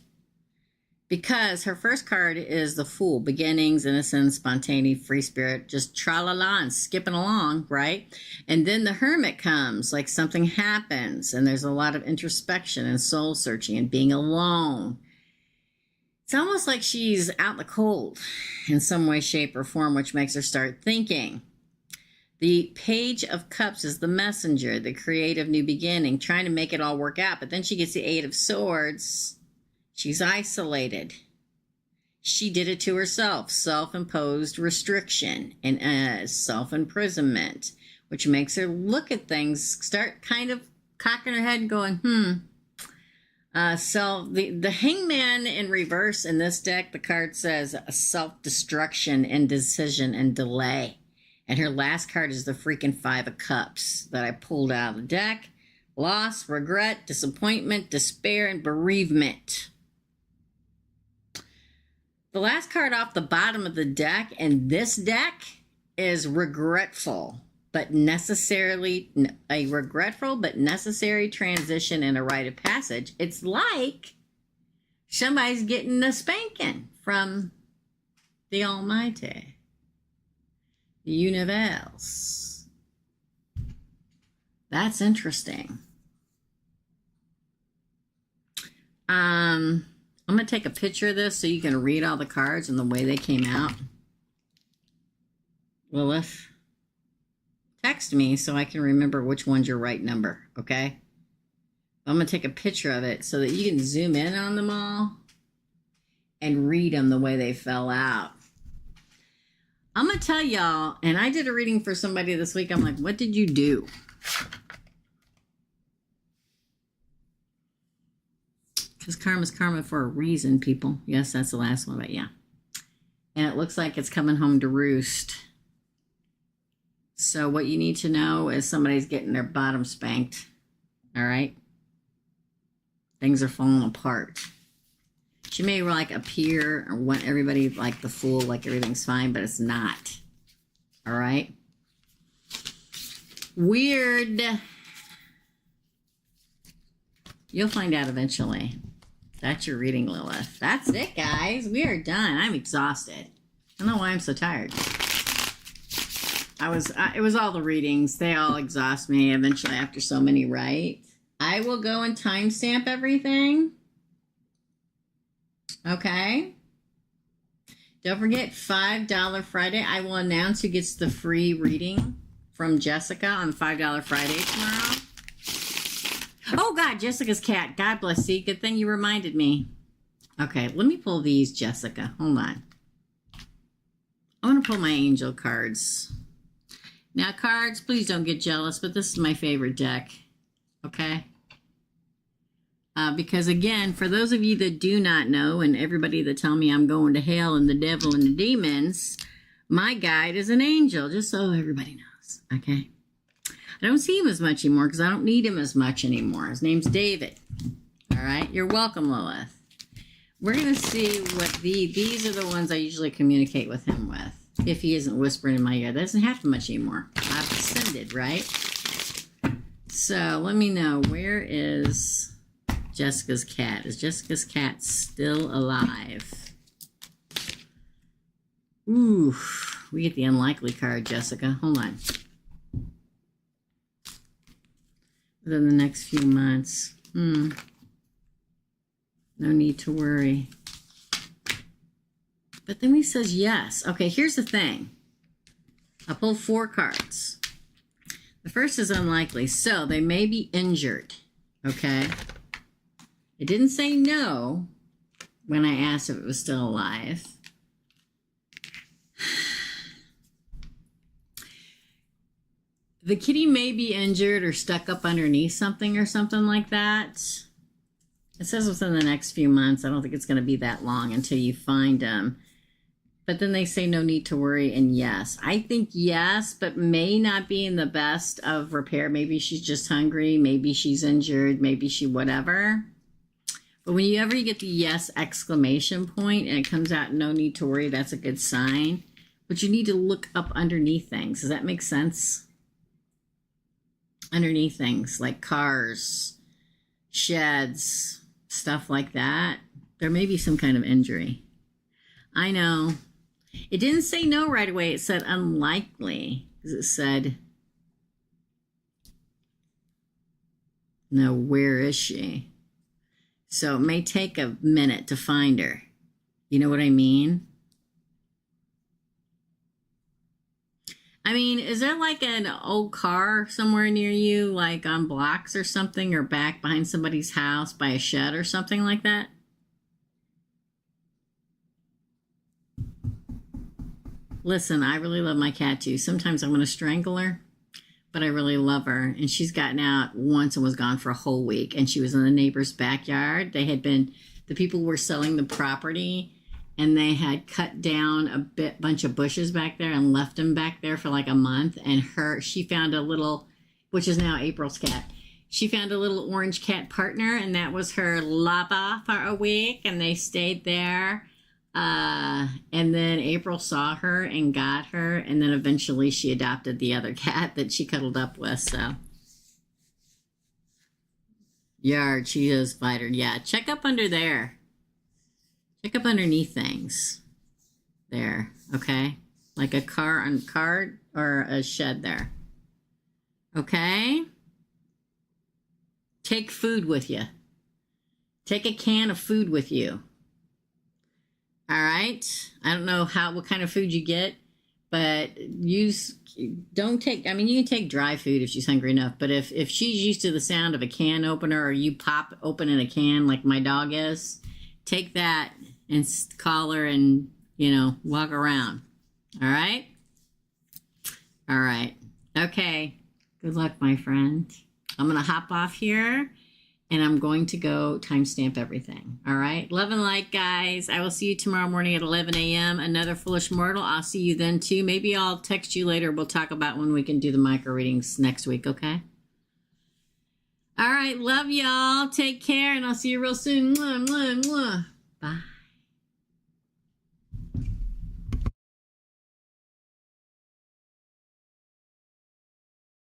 Because her first card is the Fool, beginnings, innocence, spontaneity, free spirit, just tra-la-la and skipping along, right? And then the Hermit comes, like something happens, and there's a lot of introspection and soul searching and being alone. It's almost like she's out in the cold in some way, shape, or form, which makes her start thinking. The Page of Cups is the messenger, the creative new beginning, trying to make it all work out. But then she gets the Eight of Swords. She's isolated. She did it to herself, self-imposed restriction and self-imprisonment, which makes her look at things, start kind of cocking her head and going, So the Hangman in reverse in this deck, the card says self-destruction, indecision, and delay. And her last card is the freaking Five of Cups that I pulled out of the deck. Loss, regret, disappointment, despair, and bereavement. The last card off the bottom of the deck in this deck is regretful, but necessary transition and a rite of passage. It's like somebody's getting a spanking from the Almighty, the universe. That's interesting. I'm going to take a picture of this so you can read all the cards and the way they came out. Lilith, text me so I can remember which one's your right number, okay? I'm going to take a picture of it so that you can zoom in on them all and read them the way they fell out. I'm going to tell y'all, and I did a reading for somebody this week. I'm like, what did you do? Because karma's karma for a reason, people. Yes, that's the last one, but yeah. And it looks like it's coming home to roost. So what you need to know is somebody's getting their bottom spanked. All right? Things are falling apart. She may like appear or want everybody like the Fool, like everything's fine, but it's not. All right? Weird. You'll find out eventually. That's your reading, Lilith. That's it, guys. We are done. I'm exhausted. I don't know why I'm so tired. It was all the readings. They all exhaust me eventually after so many, right? I will go and timestamp everything. Okay. Don't forget, $5 Friday. I will announce who gets the free reading from Jessica on $5 Friday tomorrow. Oh, God, Jessica's cat. God bless you. Good thing you reminded me. Okay, let me pull these, Jessica. Hold on. I want to pull my angel cards. Now, cards, please don't get jealous, but this is my favorite deck. Okay? Because, again, for those of you that do not know, and everybody that tell me I'm going to hell and the devil and the demons, my guide is an angel, just so everybody knows. Okay? I don't see him as much anymore because I don't need him as much anymore. His name's David. All right? You're welcome, Lilith. We're going to see what these are the ones I usually communicate with him with. If he isn't whispering in my ear. That doesn't happen much anymore. I've ascended, right? So let me know, where is Jessica's cat? Is Jessica's cat still alive? Ooh, we get the unlikely card, Jessica. Hold on. Within the next few months. No need to worry. But then he says yes. Okay, here's the thing. I pulled 4 cards. The first is unlikely. So they may be injured. Okay? It didn't say no when I asked if it was still alive. The kitty may be injured or stuck up underneath something or something like that. It says within the next few months. I don't think it's going to be that long until you find them. But then they say no need to worry and yes. I think yes, but may not be in the best of repair. Maybe she's just hungry. Maybe she's injured. Maybe she whatever. But whenever you get the yes exclamation point and it comes out no need to worry, that's a good sign. But you need to look up underneath things. Does that make sense? Underneath things like cars, sheds, stuff like that. There may be some kind of injury. I know. It didn't say no right away. It said unlikely. Because it said, no, where is she? So it may take a minute to find her. You know what I mean? I mean, is there like an old car somewhere near you, like on blocks or something, or back behind somebody's house by a shed or something like that? Listen, I really love my cat too. Sometimes I'm going to strangle her, but I really love her. And she's gotten out once and was gone for a whole week. And she was in the neighbor's backyard. The people were selling the property, and they had cut down a bunch of bushes back there and left them back there for like a month. And she found a little, which is now April's cat. She found a little orange cat partner, and that was her lava for a week. And they stayed there. And then April saw her and got her, and then eventually she adopted the other cat that she cuddled up with. So, yard, she is spider. Yeah, check up under there. Check up underneath things. There, okay? Like a car or a shed there. Okay? Take food with you. Take a can of food with you. All right. I don't know what kind of food you get, but don't take, I mean, you can take dry food if she's hungry enough, but if she's used to the sound of a can opener, or you pop open in a can like my dog is, take that and call her and, walk around. All right. All right. Okay. Good luck, my friend. I'm going to hop off here. And I'm going to go timestamp everything. All right. Love and light, guys. I will see you tomorrow morning at 11 a.m. Another Foolish Mortal. I'll see you then, too. Maybe I'll text you later. We'll talk about when we can do the micro readings next week, okay? All right. Love y'all. Take care, and I'll see you real soon. Mwah, mwah, mwah. Bye.